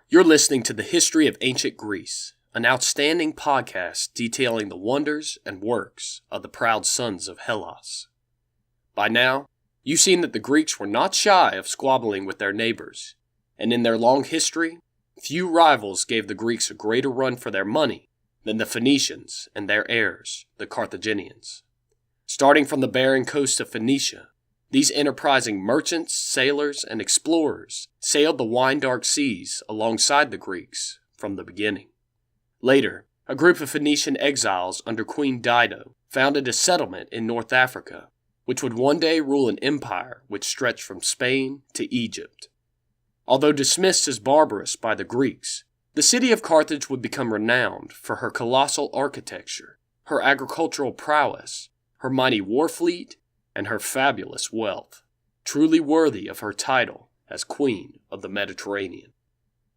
You're listening to the History of Ancient Greece, an outstanding podcast detailing the wonders and works of the proud sons of Hellas. By now, you've seen that the Greeks were not shy of squabbling with their neighbors, and in their long history, few rivals gave the Greeks a greater run for their money than the Phoenicians and their heirs, the Carthaginians. Starting from the barren coast of Phoenicia, these enterprising merchants, sailors, and explorers sailed the wine-dark seas alongside the Greeks from the beginning. Later, a group of Phoenician exiles under Queen Dido founded a settlement in North Africa, which would one day rule an empire which stretched from Spain to Egypt. Although dismissed as barbarous by the Greeks, the city of Carthage would become renowned for her colossal architecture, her agricultural prowess, her mighty war fleet, and her fabulous wealth, truly worthy of her title as Queen of the Mediterranean.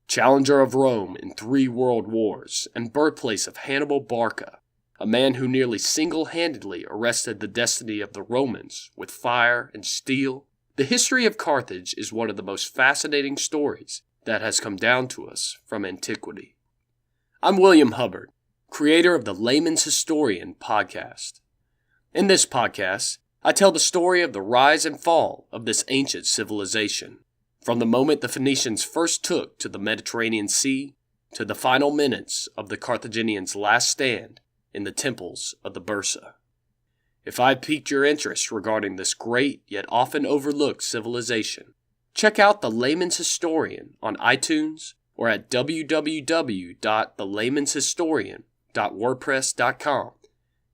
Challenger of Rome in 3 world wars and birthplace of Hannibal Barca, a man who nearly single-handedly arrested the destiny of the Romans with fire and steel, the history of Carthage is one of the most fascinating stories that has come down to us from antiquity. I'm William Hubbard, creator of the Layman's Historian podcast. In this podcast, I tell the story of the rise and fall of this ancient civilization, from the moment the Phoenicians first took to the Mediterranean Sea to the final minutes of the Carthaginians' last stand in the temples of the Bursa. If I've piqued your interest regarding this great yet often overlooked civilization, check out The Layman's Historian on iTunes or at www.thelaymanshistorian.wordpress.com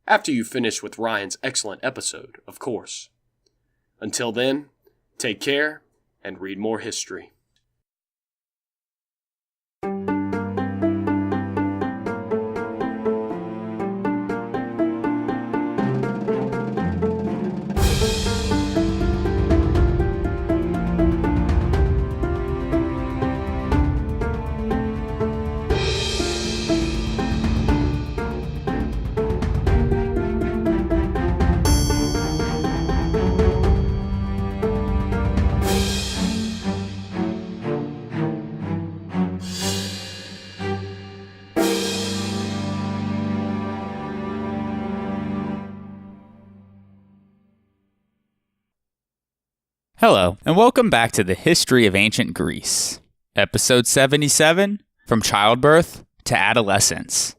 after you finish with Ryan's excellent episode, of course. Until then, take care and read more history. Hello, and welcome back to the History of Ancient Greece, Episode 77, From Childbirth to Adolescence.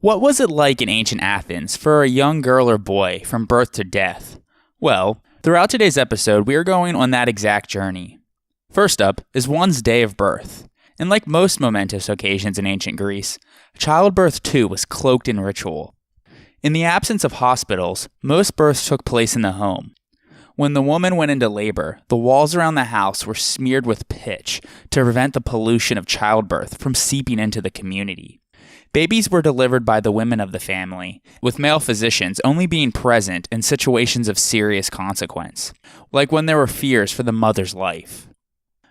What was it like in ancient Athens for a young girl or boy from birth to death? Well, throughout today's episode, we are going on that exact journey. First up is one's day of birth, and like most momentous occasions in ancient Greece, childbirth too was cloaked in ritual. In the absence of hospitals, most births took place in the home. When the woman went into labor, the walls around the house were smeared with pitch to prevent the pollution of childbirth from seeping into the community. Babies were delivered by the women of the family, with male physicians only being present in situations of serious consequence, like when there were fears for the mother's life.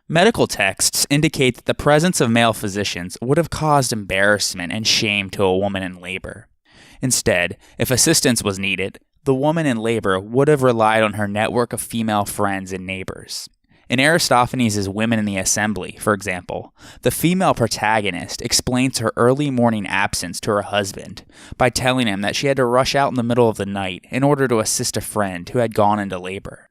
Medical texts indicate that the presence of male physicians would have caused embarrassment and shame to a woman in labor. Instead, if assistance was needed, the woman in labor would have relied on her network of female friends and neighbors. In Aristophanes' Women in the Assembly, for example, the female protagonist explains her early morning absence to her husband by telling him that she had to rush out in the middle of the night in order to assist a friend who had gone into labor.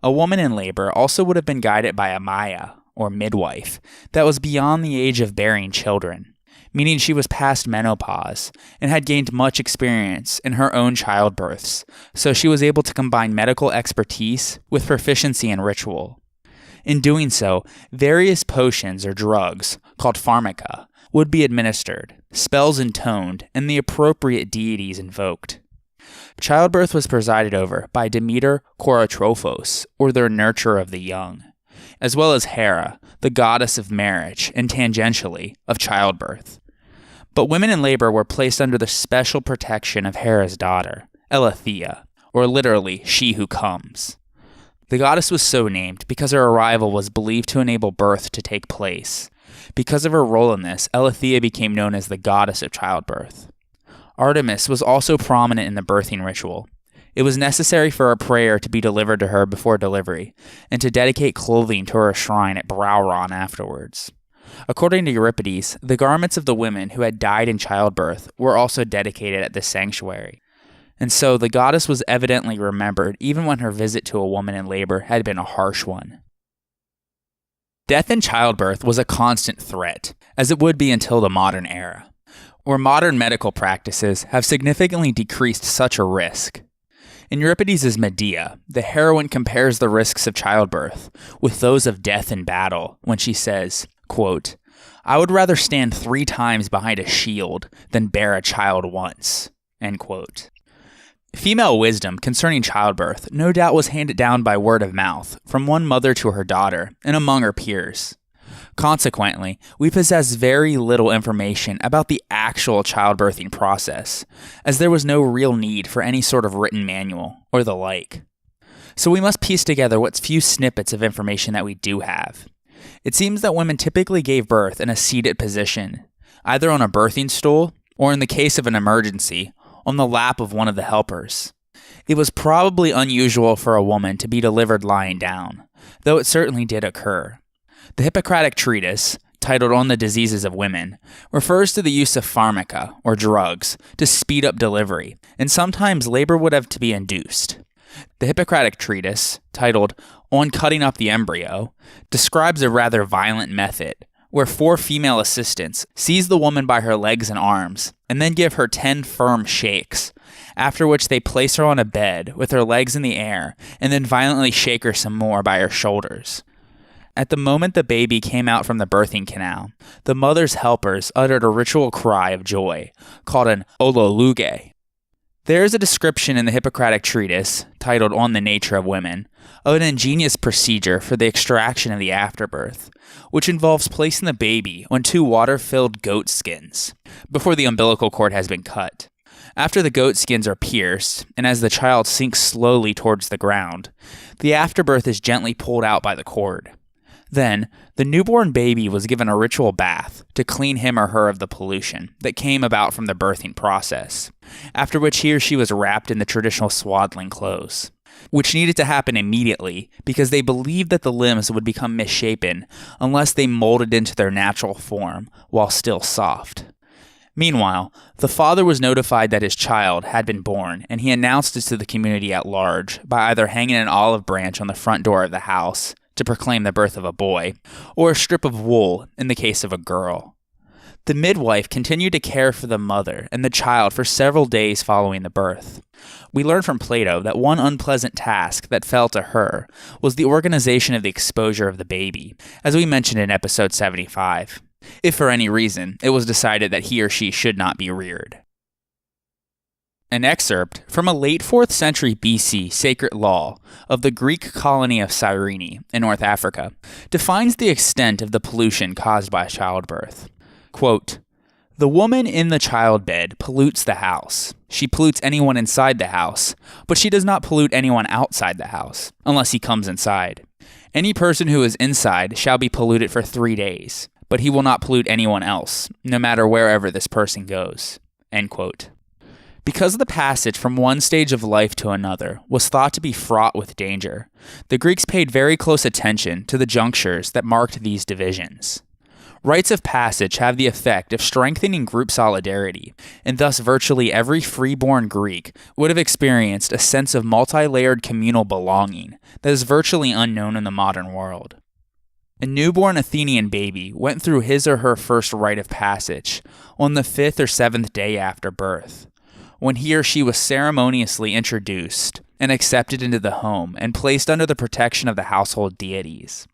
A woman in labor also would have been guided by a Maya, or midwife, that was beyond the age of bearing children, meaning she was past menopause and had gained much experience in her own childbirths, so she was able to combine medical expertise with proficiency in ritual. In doing so, various potions or drugs, called pharmaca, would be administered, spells intoned, and the appropriate deities invoked. Childbirth was presided over by Demeter Chorotrophos, or the nurturer of the young, as well as Hera, the goddess of marriage and tangentially of childbirth. But women in labor were placed under the special protection of Hera's daughter, Elathea, or literally, she who comes. The goddess was so named because her arrival was believed to enable birth to take place. Because of her role in this, Elathea became known as the goddess of childbirth. Artemis was also prominent in the birthing ritual. It was necessary for a prayer to be delivered to her before delivery, and to dedicate clothing to her shrine at Brauron afterwards. According to Euripides, the garments of the women who had died in childbirth were also dedicated at this sanctuary. And so the goddess was evidently remembered even when her visit to a woman in labor had been a harsh one. Death in childbirth was a constant threat, as it would be until the modern era, where modern medical practices have significantly decreased such a risk. In Euripides' Medea, the heroine compares the risks of childbirth with those of death in battle when she says, quote, "I would rather stand 3 times behind a shield than bear a child once," end quote. Female wisdom concerning childbirth no doubt was handed down by word of mouth from one mother to her daughter and among her peers. Consequently, we possess very little information about the actual childbirthing process, as there was no real need for any sort of written manual or the like. So we must piece together what few snippets of information that we do have. It seems that women typically gave birth in a seated position, either on a birthing stool or, in the case of an emergency, on the lap of one of the helpers. It was probably unusual for a woman to be delivered lying down, though it certainly did occur. The Hippocratic treatise, titled On the Diseases of Women, refers to the use of pharmaca, or drugs, to speed up delivery, and sometimes labor would have to be induced. The Hippocratic treatise, titled On Cutting Up the Embryo, describes a rather violent method, where 4 female assistants seize the woman by her legs and arms, and then give her 10 firm shakes, after which they place her on a bed with her legs in the air, and then violently shake her some more by her shoulders. At the moment the baby came out from the birthing canal, the mother's helpers uttered a ritual cry of joy, called an ololuge. There is a description in the Hippocratic treatise, titled On the Nature of Women, of an ingenious procedure for the extraction of the afterbirth, which involves placing the baby on 2 water-filled goat skins, before the umbilical cord has been cut. After the goat skins are pierced, and as the child sinks slowly towards the ground, the afterbirth is gently pulled out by the cord. Then, the newborn baby was given a ritual bath to clean him or her of the pollution that came about from the birthing process, after which he or she was wrapped in the traditional swaddling clothes, which needed to happen immediately because they believed that the limbs would become misshapen unless they molded into their natural form while still soft. Meanwhile, the father was notified that his child had been born, and he announced it to the community at large by either hanging an olive branch on the front door of the house to proclaim the birth of a boy, or a strip of wool in the case of a girl. The midwife continued to care for the mother and the child for several days following the birth. We learn from Plato that one unpleasant task that fell to her was the organization of the exposure of the baby, as we mentioned in episode 75, if for any reason it was decided that he or she should not be reared. An excerpt from a late 4th century BC sacred law of the Greek colony of Cyrene in North Africa defines the extent of the pollution caused by childbirth. Quote, "The woman in the childbed pollutes the house. She pollutes anyone inside the house, but she does not pollute anyone outside the house, unless he comes inside. Any person who is inside shall be polluted for 3 days, but he will not pollute anyone else, no matter wherever this person goes." End quote. Because the passage from one stage of life to another was thought to be fraught with danger, the Greeks paid very close attention to the junctures that marked these divisions. Rites of passage have the effect of strengthening group solidarity, and thus virtually every freeborn Greek would have experienced a sense of multi-layered communal belonging that is virtually unknown in the modern world. A newborn Athenian baby went through his or her first rite of passage on the 5th or 7th day after birth, when he or she was ceremoniously introduced and accepted into the home and placed under the protection of the household deities.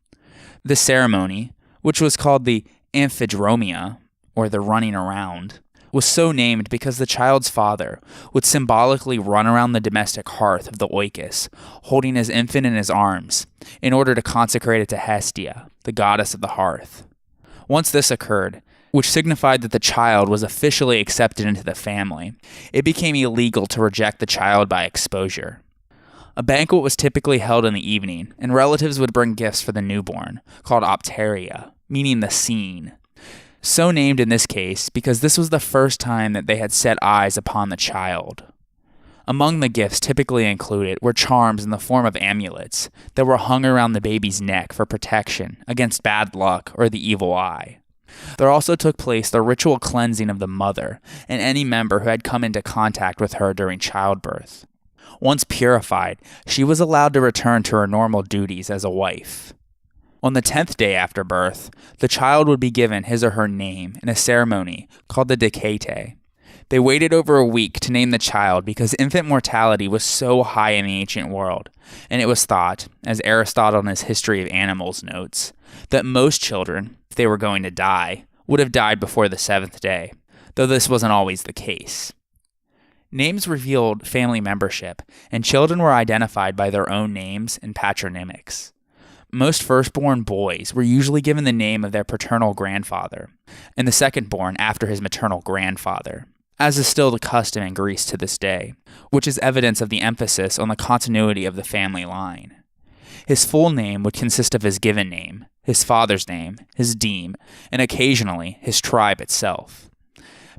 This ceremony, which was called the Amphidromia, or the running around, was so named because the child's father would symbolically run around the domestic hearth of the oikos, holding his infant in his arms, in order to consecrate it to Hestia, the goddess of the hearth. Once this occurred, which signified that the child was officially accepted into the family, it became illegal to reject the child by exposure. A banquet was typically held in the evening, and relatives would bring gifts for the newborn, called opteria, meaning the seen. So named in this case because this was the first time that they had set eyes upon the child. Among the gifts typically included were charms in the form of amulets that were hung around the baby's neck for protection against bad luck or the evil eye. There also took place the ritual cleansing of the mother and any member who had come into contact with her during childbirth. Once purified, she was allowed to return to her normal duties as a wife. On the 10th day after birth, the child would be given his or her name in a ceremony called the Decate. They waited over a week to name the child because infant mortality was so high in the ancient world, and it was thought, as Aristotle in his History of Animals notes, that most children, if they were going to die, would have died before the 7th day, though this wasn't always the case. Names revealed family membership, and children were identified by their own names and patronymics. Most firstborn boys were usually given the name of their paternal grandfather, and the secondborn after his maternal grandfather, as is still the custom in Greece to this day, which is evidence of the emphasis on the continuity of the family line. His full name would consist of his given name, his father's name, his deme, and occasionally his tribe itself.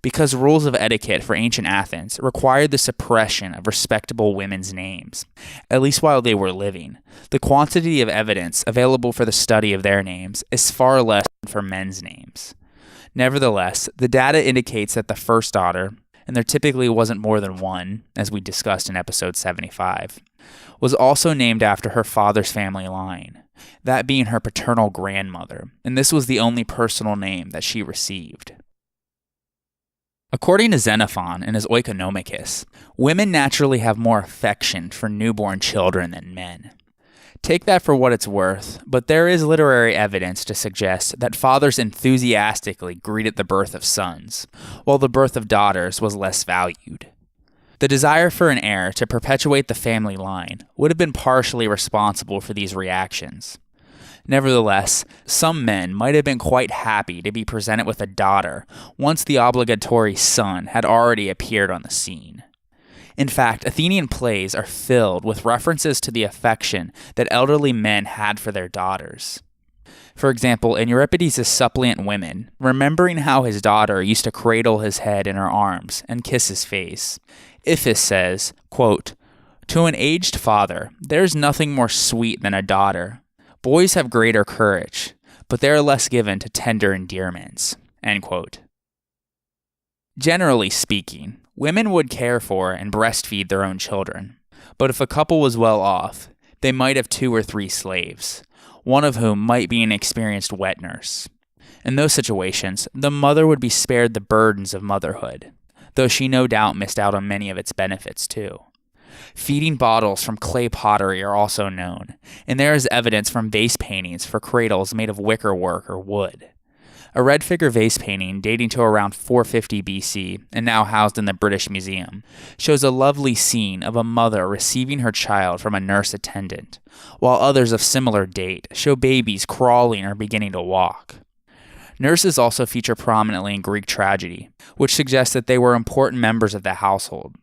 Because rules of etiquette for ancient Athens required the suppression of respectable women's names, at least while they were living, the quantity of evidence available for the study of their names is far less than for men's names. Nevertheless, the data indicates that the first daughter, and there typically wasn't more than one, as we discussed in episode 75, was also named after her father's family line, that being her paternal grandmother, and this was the only personal name that she received. According to Xenophon in his Oikonomicus, women naturally have more affection for newborn children than men. Take that for what it's worth, but there is literary evidence to suggest that fathers enthusiastically greeted the birth of sons, while the birth of daughters was less valued. The desire for an heir to perpetuate the family line would have been partially responsible for these reactions. Nevertheless, some men might have been quite happy to be presented with a daughter once the obligatory son had already appeared on the scene. In fact, Athenian plays are filled with references to the affection that elderly men had for their daughters. For example, in Euripides' Suppliant Women, remembering how his daughter used to cradle his head in her arms and kiss his face, Iphis says, quote, "To an aged father, there is nothing more sweet than a daughter. Boys have greater courage, but they are less given to tender endearments." End quote. Generally speaking, women would care for and breastfeed their own children, but if a couple was well off, they might have 2 or 3 slaves, one of whom might be an experienced wet nurse. In those situations, the mother would be spared the burdens of motherhood, though she no doubt missed out on many of its benefits too. Feeding bottles from clay pottery are also known, and there is evidence from vase paintings for cradles made of wicker work or wood. A red figure vase painting dating to around 450 BC and now housed in the British Museum shows a lovely scene of a mother receiving her child from a nurse attendant, while others of similar date show babies crawling or beginning to walk. Nurses also feature prominently in Greek tragedy, which suggests that they were important members of the household.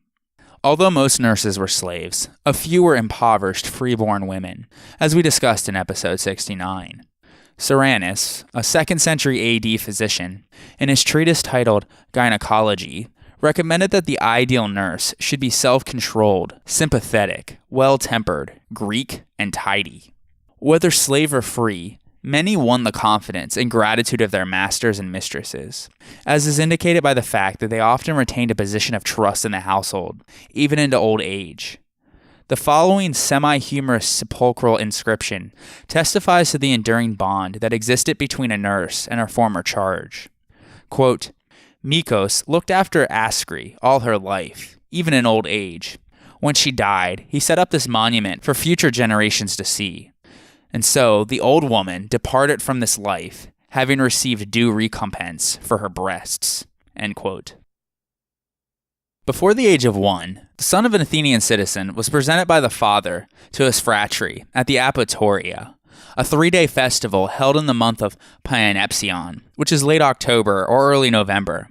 Although most nurses were slaves, a few were impoverished freeborn women, as we discussed in episode 69. Cyrannus, a 2nd century AD physician, in his treatise titled Gynecology, recommended that the ideal nurse should be self-controlled, sympathetic, well-tempered, Greek, and tidy. Whether slave or free, many won the confidence and gratitude of their masters and mistresses, as is indicated by the fact that they often retained a position of trust in the household, even into old age. The following semi-humorous sepulchral inscription testifies to the enduring bond that existed between a nurse and her former charge. Quote, "Mikos looked after Askri all her life, even in old age. When she died, he set up this monument for future generations to see. And so the old woman departed from this life, having received due recompense for her breasts." End quote. Before the age of 1, the son of an Athenian citizen was presented by the father to his phratry at the Apatoria, a 3-day festival held in the month of Paenepsion, which is late October or early November.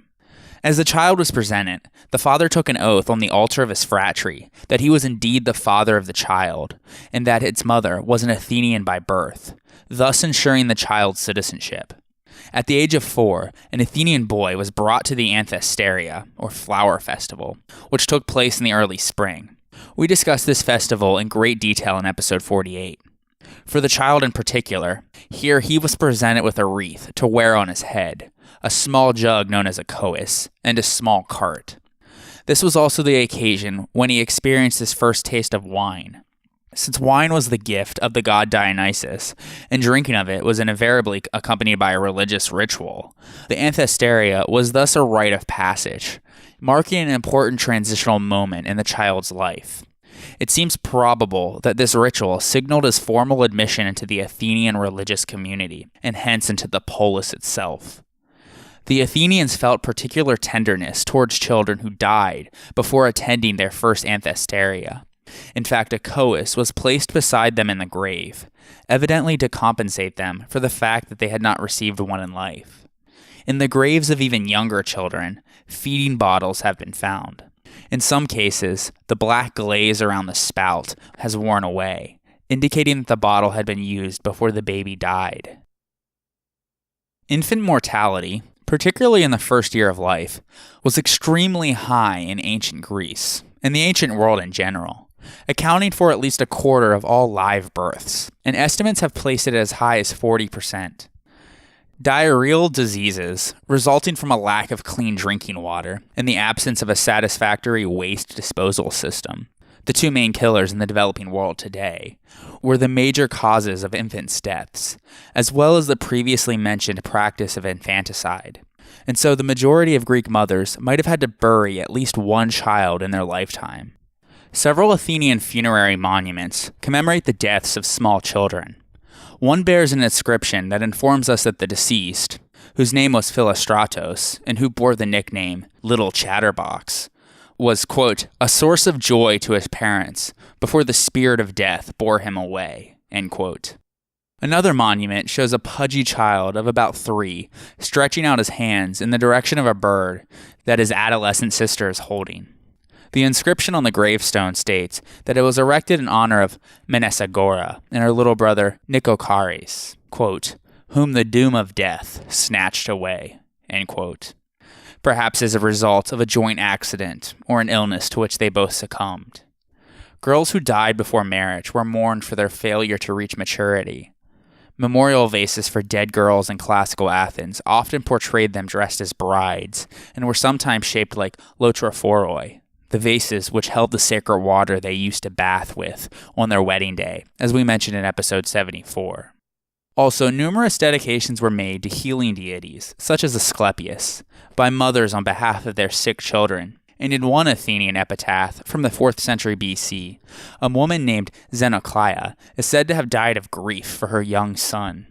As the child was presented, the father took an oath on the altar of his phratry that he was indeed the father of the child, and that its mother was an Athenian by birth, thus ensuring the child's citizenship. At the age of 4, an Athenian boy was brought to the Anthesteria, or flower festival, which took place in the early spring. We discussed this festival in great detail in episode 48. For the child in particular, here he was presented with a wreath to wear on his head, a small jug known as a cois, and a small cart. This was also the occasion when he experienced his first taste of wine. Since wine was the gift of the god Dionysus, and drinking of it was invariably accompanied by a religious ritual, the Anthesteria was thus a rite of passage, marking an important transitional moment in the child's life. It seems probable that this ritual signaled his formal admission into the Athenian religious community, and hence into the polis itself. The Athenians felt particular tenderness towards children who died before attending their first Anthesteria. In fact, a cois was placed beside them in the grave, evidently to compensate them for the fact that they had not received one in life. In the graves of even younger children, feeding bottles have been found. In some cases, the black glaze around the spout has worn away, indicating that the bottle had been used before the baby died. Infant mortality, particularly in the first year of life, was extremely high in ancient Greece, and the ancient world in general, accounting for at least a quarter of all live births, and estimates have placed it as high as 40%. Diarrheal diseases, resulting from a lack of clean drinking water and the absence of a satisfactory waste disposal system, the two main killers in the developing world today, were the major causes of infants' deaths, as well as the previously mentioned practice of infanticide. And so the majority of Greek mothers might have had to bury at least one child in their lifetime. Several Athenian funerary monuments commemorate the deaths of small children. One bears an inscription that informs us that the deceased, whose name was Philostratos and who bore the nickname Little Chatterbox, was, quote, a source of joy to his parents before the spirit of death bore him away, end quote. Another monument shows a pudgy child of about 3 stretching out his hands in the direction of a bird that his adolescent sister is holding. The inscription on the gravestone states that it was erected in honor of Menesagora and her little brother Nikokaris, quote, whom the doom of death snatched away, end quote. Perhaps as a result of a joint accident or an illness to which they both succumbed. Girls who died before marriage were mourned for their failure to reach maturity. Memorial vases for dead girls in classical Athens often portrayed them dressed as brides and were sometimes shaped like lotrophoroi, the vases which held the sacred water they used to bath with on their wedding day, as we mentioned in episode 74. Also, numerous dedications were made to healing deities, such as Asclepius, by mothers on behalf of their sick children, and in one Athenian epitaph from the 4th century BC, a woman named Xenoclia is said to have died of grief for her young son.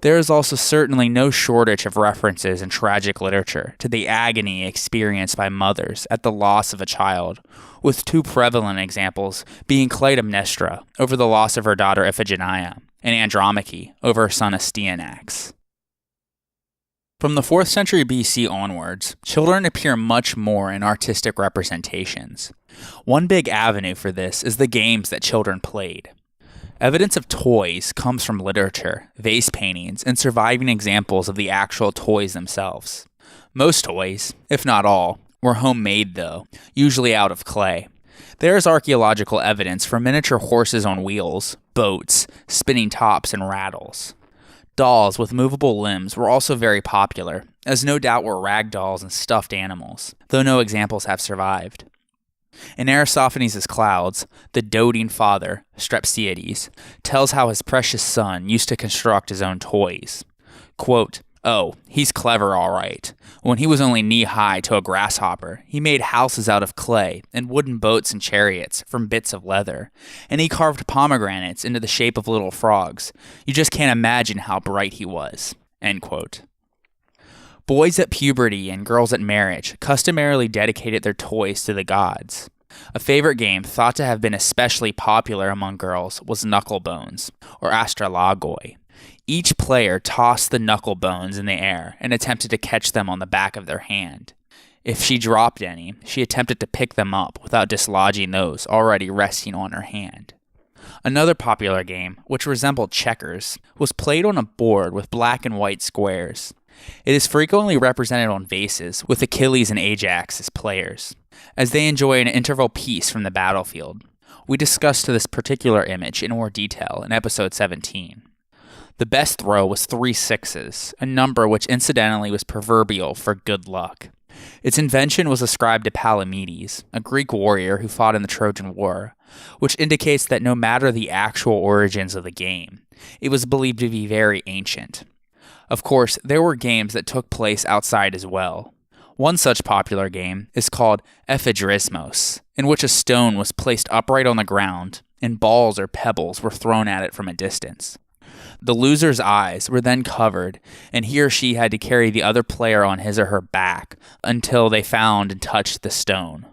There is also certainly no shortage of references in tragic literature to the agony experienced by mothers at the loss of a child, with 2 prevalent examples being Clytemnestra over the loss of her daughter Iphigenia, and Andromache over her son Astyanax. From the 4th century BC onwards, children appear much more in artistic representations. One big avenue for this is the games that children played. Evidence of toys comes from literature, vase paintings, and surviving examples of the actual toys themselves. Most toys, if not all, were homemade though, usually out of clay. There is archaeological evidence for miniature horses on wheels, boats, spinning tops, and rattles. Dolls with movable limbs were also very popular, as no doubt were rag dolls and stuffed animals, though no examples have survived. In Aristophanes' Clouds, the doting father, Strepsiades, tells how his precious son used to construct his own toys. Quote, oh, he's clever all right. When he was only knee-high to a grasshopper, he made houses out of clay and wooden boats and chariots from bits of leather, and he carved pomegranates into the shape of little frogs. You just can't imagine how bright he was. End quote. Boys at puberty and girls at marriage customarily dedicated their toys to the gods. A favorite game thought to have been especially popular among girls was knucklebones, or astrolagoi. Each player tossed the knuckle bones in the air and attempted to catch them on the back of their hand. If she dropped any, she attempted to pick them up without dislodging those already resting on her hand. Another popular game, which resembled checkers, was played on a board with black and white squares. It is frequently represented on vases, with Achilles and Ajax as players, as they enjoy an interval peace from the battlefield. We discussed this particular image in more detail in episode 17. The best throw was 3 sixes, a number which incidentally was proverbial for good luck. Its invention was ascribed to Palamedes, a Greek warrior who fought in the Trojan War, which indicates that no matter the actual origins of the game, it was believed to be very ancient. Of course, there were games that took place outside as well. One such popular game is called Amphidromic, in which a stone was placed upright on the ground and balls or pebbles were thrown at it from a distance. The loser's eyes were then covered, and he or she had to carry the other player on his or her back until they found and touched the stone.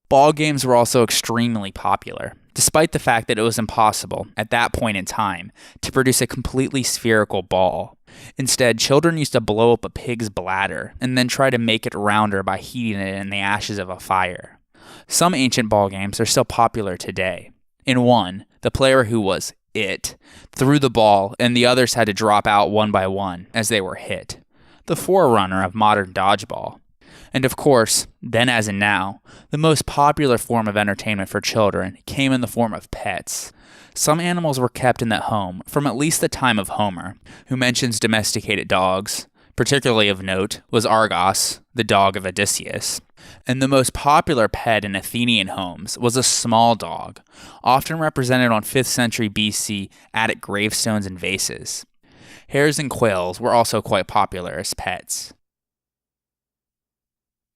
Ball games were also extremely popular, despite the fact that it was impossible, at that point in time, to produce a completely spherical ball. Instead, children used to blow up a pig's bladder and then try to make it rounder by heating it in the ashes of a fire. Some ancient ball games are still popular today. In one, the player who was it threw the ball and the others had to drop out one by one as they were hit, the forerunner of modern dodgeball. And of course, then as in now, the most popular form of entertainment for children came in the form of pets. Some animals were kept in the home from at least the time of Homer, who mentions domesticated dogs. Particularly of note was Argos, the dog of Odysseus. And the most popular pet in Athenian homes was a small dog, often represented on 5th century BC Attic gravestones and vases. Hares and quails were also quite popular as pets.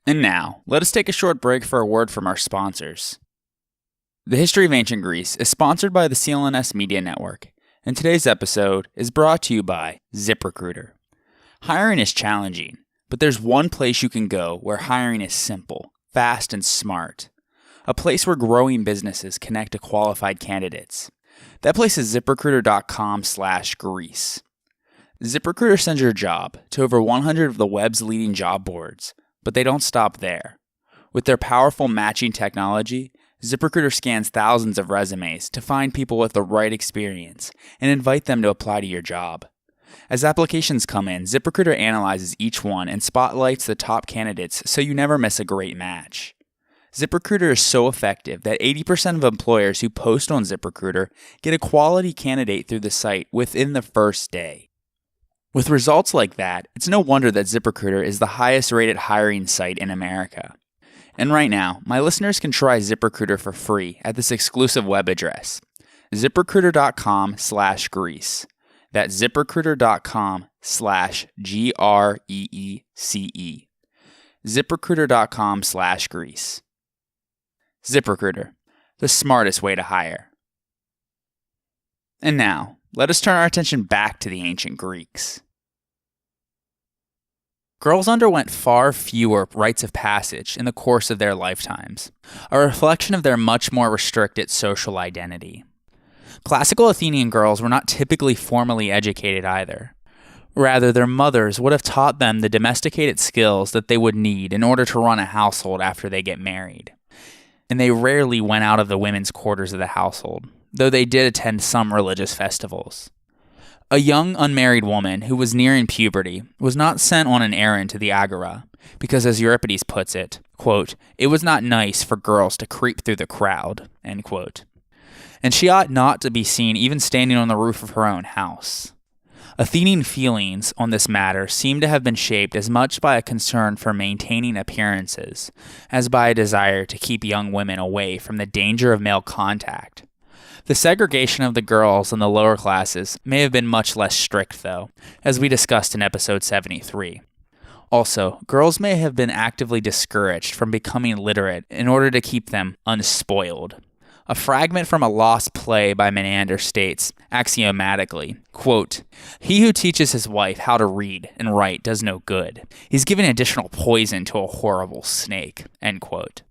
And now, let us take a short break for a word from our sponsors. The History of Ancient Greece is sponsored by the CLNS Media Network, and today's episode is brought to you by ZipRecruiter. Hiring is challenging, but there's one place you can go where hiring is simple, fast, and smart. A place where growing businesses connect to qualified candidates. That place is ZipRecruiter.com/Greece. ZipRecruiter sends your job to over 100 of the web's leading job boards, but they don't stop there. With their powerful matching technology, ZipRecruiter scans thousands of resumes to find people with the right experience and invite them to apply to your job. As applications come in, ZipRecruiter analyzes each one and spotlights the top candidates so you never miss a great match. ZipRecruiter is so effective that 80% of employers who post on ZipRecruiter get a quality candidate through the site within the first day. With results like that, it's no wonder that ZipRecruiter is the highest rated hiring site in America. And right now, my listeners can try ZipRecruiter for free at this exclusive web address, ZipRecruiter.com/Greece. That's ZipRecruiter.com/GREECE. ZipRecruiter.com/Greece. ZipRecruiter, the smartest way to hire. And now, let us turn our attention back to the ancient Greeks. Girls underwent far fewer rites of passage in the course of their lifetimes, a reflection of their much more restricted social identity. Classical Athenian girls were not typically formally educated either. Rather, their mothers would have taught them the domesticated skills that they would need in order to run a household after they get married. And they rarely went out of the women's quarters of the household, though they did attend some religious festivals. A young unmarried woman who was nearing puberty was not sent on an errand to the agora, because as Euripides puts it, quote, "It was not nice for girls to creep through the crowd," end quote. And she ought not to be seen even standing on the roof of her own house. Athenian feelings on this matter seem to have been shaped as much by a concern for maintaining appearances as by a desire to keep young women away from the danger of male contact. The segregation of the girls in the lower classes may have been much less strict, though, as we discussed in episode 73. Also, girls may have been actively discouraged from becoming literate in order to keep them unspoiled. A fragment from a lost play by Menander states, axiomatically, quote, "He who teaches his wife how to read and write does no good. He's giving additional poison to a horrible snake," end quote.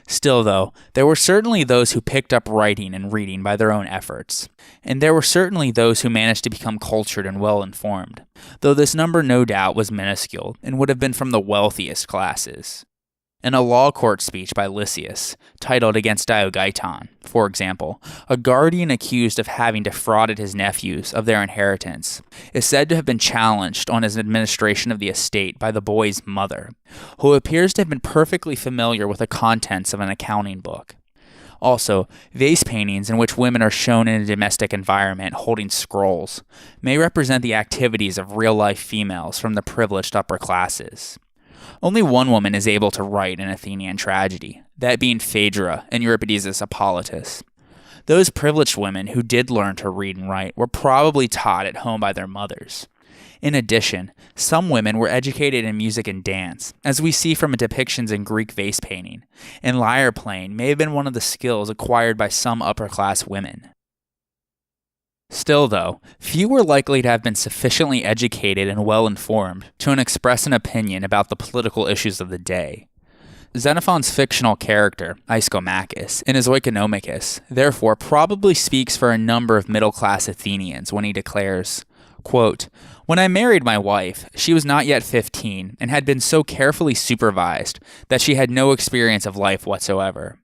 Still, though, there were certainly those who picked up writing and reading by their own efforts, and there were certainly those who managed to become cultured and well-informed, though this number no doubt was minuscule and would have been from the wealthiest classes. In a law court speech by Lysias, titled Against Diogeiton, for example, a guardian accused of having defrauded his nephews of their inheritance is said to have been challenged on his administration of the estate by the boy's mother, who appears to have been perfectly familiar with the contents of an accounting book. Also, vase paintings in which women are shown in a domestic environment holding scrolls may represent the activities of real-life females from the privileged upper classes. Only one woman is able to write an Athenian tragedy, that being Phaedra in Euripides' Hippolytus. Those privileged women who did learn to read and write were probably taught at home by their mothers. In addition, some women were educated in music and dance, as we see from depictions in Greek vase painting, and lyre playing may have been one of the skills acquired by some upper-class women. Still, though, few were likely to have been sufficiently educated and well-informed to express an opinion about the political issues of the day. Xenophon's fictional character, Ischomachus, in his Oikonomicus, therefore probably speaks for a number of middle-class Athenians when he declares, quote, "When I married my wife, she was not yet 15 and had been so carefully supervised that she had no experience of life whatsoever.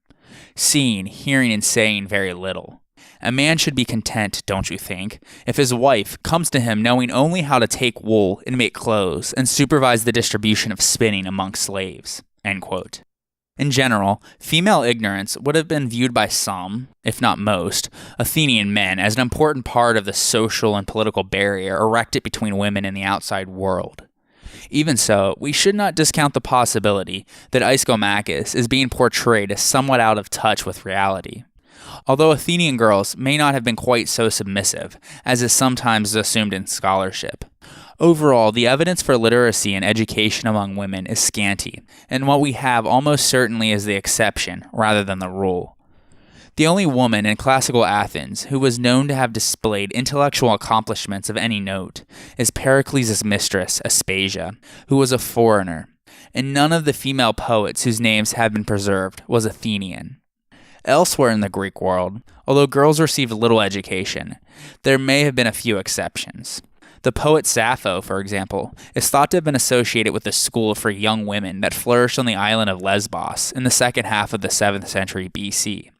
Seeing, hearing, and saying very little. A man should be content, don't you think, if his wife comes to him knowing only how to take wool and make clothes and supervise the distribution of spinning among slaves." End quote. In general, female ignorance would have been viewed by some, if not most, Athenian men as an important part of the social and political barrier erected between women and the outside world. Even so, we should not discount the possibility that Ischomachus is being portrayed as somewhat out of touch with reality. Although Athenian girls may not have been quite so submissive, as is sometimes assumed in scholarship. Overall, the evidence for literacy and education among women is scanty, and what we have almost certainly is the exception rather than the rule. The only woman in classical Athens who was known to have displayed intellectual accomplishments of any note is Pericles' mistress, Aspasia, who was a foreigner, and none of the female poets whose names have been preserved was Athenian. Elsewhere in the Greek world, although girls received little education, there may have been a few exceptions. The poet Sappho, for example, is thought to have been associated with a school for young women that flourished on the island of Lesbos in the second half of the 7th century BC.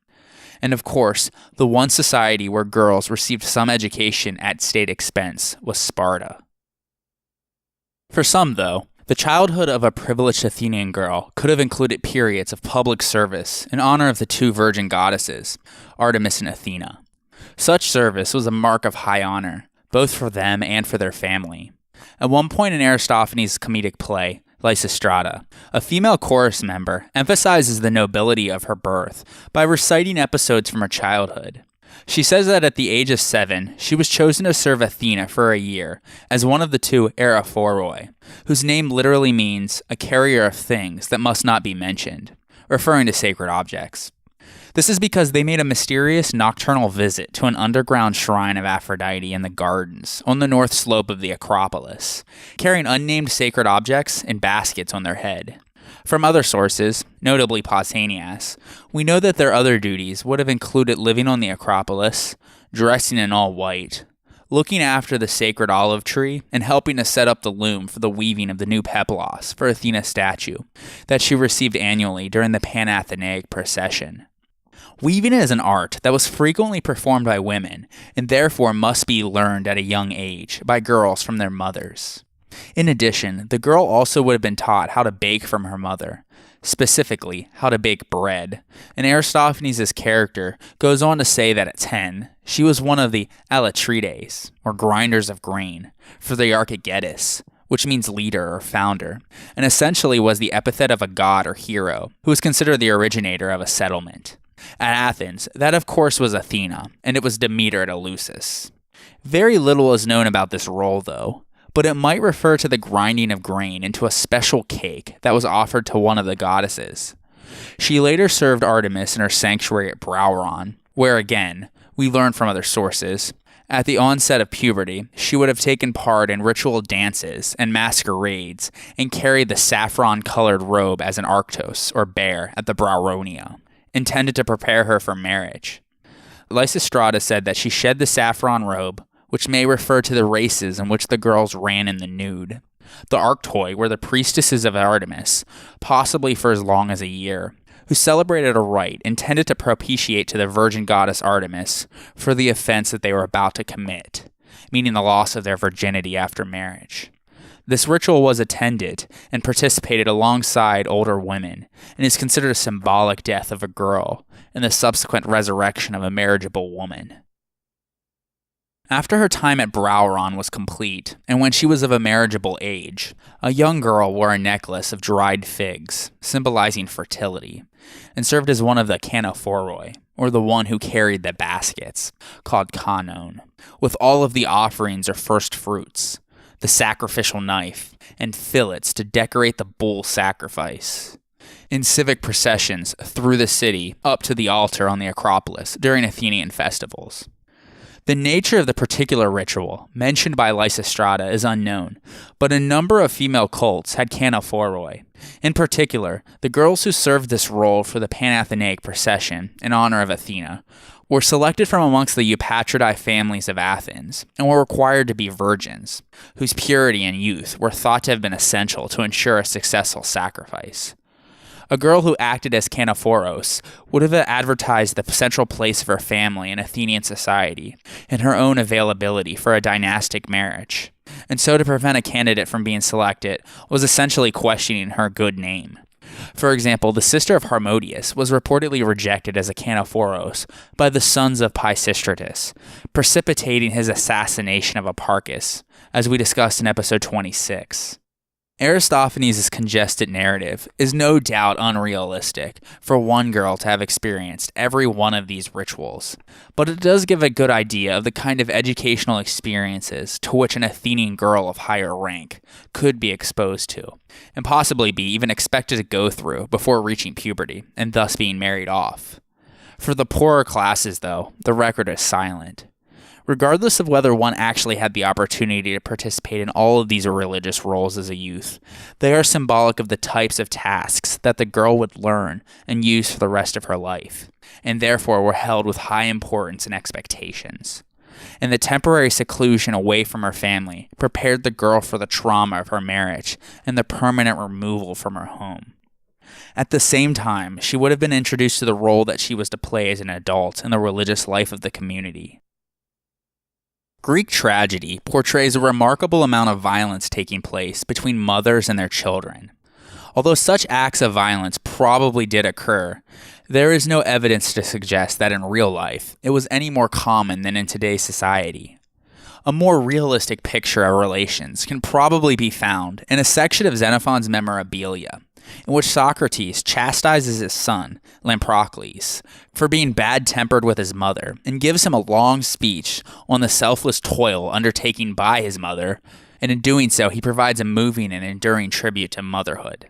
And of course, the one society where girls received some education at state expense was Sparta. For some, though, the childhood of a privileged Athenian girl could have included periods of public service in honor of the two virgin goddesses, Artemis and Athena. Such service was a mark of high honor, both for them and for their family. At one point in Aristophanes' comedic play, Lysistrata, a female chorus member emphasizes the nobility of her birth by reciting episodes from her childhood. She says that at the age of 7, she was chosen to serve Athena for a year as one of the two Eraphoroi, whose name literally means a carrier of things that must not be mentioned, referring to sacred objects. This is because they made a mysterious nocturnal visit to an underground shrine of Aphrodite in the gardens on the north slope of the Acropolis, carrying unnamed sacred objects in baskets on their head. From other sources, notably Pausanias, we know that their other duties would have included living on the Acropolis, dressing in all white, looking after the sacred olive tree, and helping to set up the loom for the weaving of the new peplos for Athena's statue that she received annually during the Panathenaic procession. Weaving is an art that was frequently performed by women, and therefore must be learned at a young age by girls from their mothers. In addition, the girl also would have been taught how to bake from her mother, specifically how to bake bread, and Aristophanes' character goes on to say that at 10, she was one of the alatrides, or grinders of grain, for the Archigetis, which means leader or founder, and essentially was the epithet of a god or hero, who was considered the originator of a settlement. At Athens, that of course was Athena, and it was Demeter at Eleusis. Very little is known about this role, though, but it might refer to the grinding of grain into a special cake that was offered to one of the goddesses. She later served Artemis in her sanctuary at Brauron, where again, we learn from other sources, at the onset of puberty, she would have taken part in ritual dances and masquerades and carried the saffron-colored robe as an arctos, or bear, at the Brauronia, intended to prepare her for marriage. Lysistrata said that she shed the saffron robe, which may refer to the races in which the girls ran in the nude. The Arctoi were the priestesses of Artemis, possibly for as long as a year, who celebrated a rite intended to propitiate to the virgin goddess Artemis for the offense that they were about to commit, meaning the loss of their virginity after marriage. This ritual was attended and participated alongside older women, and is considered a symbolic death of a girl and the subsequent resurrection of a marriageable woman. After her time at Brauron was complete, and when she was of a marriageable age, a young girl wore a necklace of dried figs, symbolizing fertility, and served as one of the canophoroi, or the one who carried the baskets, called kanon, with all of the offerings or first fruits, the sacrificial knife, and fillets to decorate the bull sacrifice. In civic processions through the city up to the altar on the Acropolis during Athenian festivals. The nature of the particular ritual mentioned by Lysistrata is unknown, but a number of female cults had canophoroi. In particular, the girls who served this role for the Panathenaic procession in honor of Athena were selected from amongst the Eupatridae families of Athens and were required to be virgins, whose purity and youth were thought to have been essential to ensure a successful sacrifice. A girl who acted as canophoros would have advertised the central place of her family in Athenian society and her own availability for a dynastic marriage, and so to prevent a candidate from being selected was essentially questioning her good name. For example, the sister of Harmodius was reportedly rejected as a canophoros by the sons of Pisistratus, precipitating his assassination of Hipparchus, as we discussed in episode 26. Aristophanes' congested narrative is no doubt unrealistic for one girl to have experienced every one of these rituals, but it does give a good idea of the kind of educational experiences to which an Athenian girl of higher rank could be exposed to, and possibly be even expected to go through before reaching puberty, and thus being married off. For the poorer classes, though, the record is silent. Regardless of whether one actually had the opportunity to participate in all of these religious roles as a youth, they are symbolic of the types of tasks that the girl would learn and use for the rest of her life, and therefore were held with high importance and expectations. And the temporary seclusion away from her family prepared the girl for the trauma of her marriage and the permanent removal from her home. At the same time, she would have been introduced to the role that she was to play as an adult in the religious life of the community. Greek tragedy portrays a remarkable amount of violence taking place between mothers and their children. Although such acts of violence probably did occur, there is no evidence to suggest that in real life it was any more common than in today's society. A more realistic picture of relations can probably be found in a section of Xenophon's Memorabilia, in which Socrates chastises his son, Lamprocles, for being bad-tempered with his mother, and gives him a long speech on the selfless toil undertaken by his mother, and in doing so he provides a moving and enduring tribute to motherhood.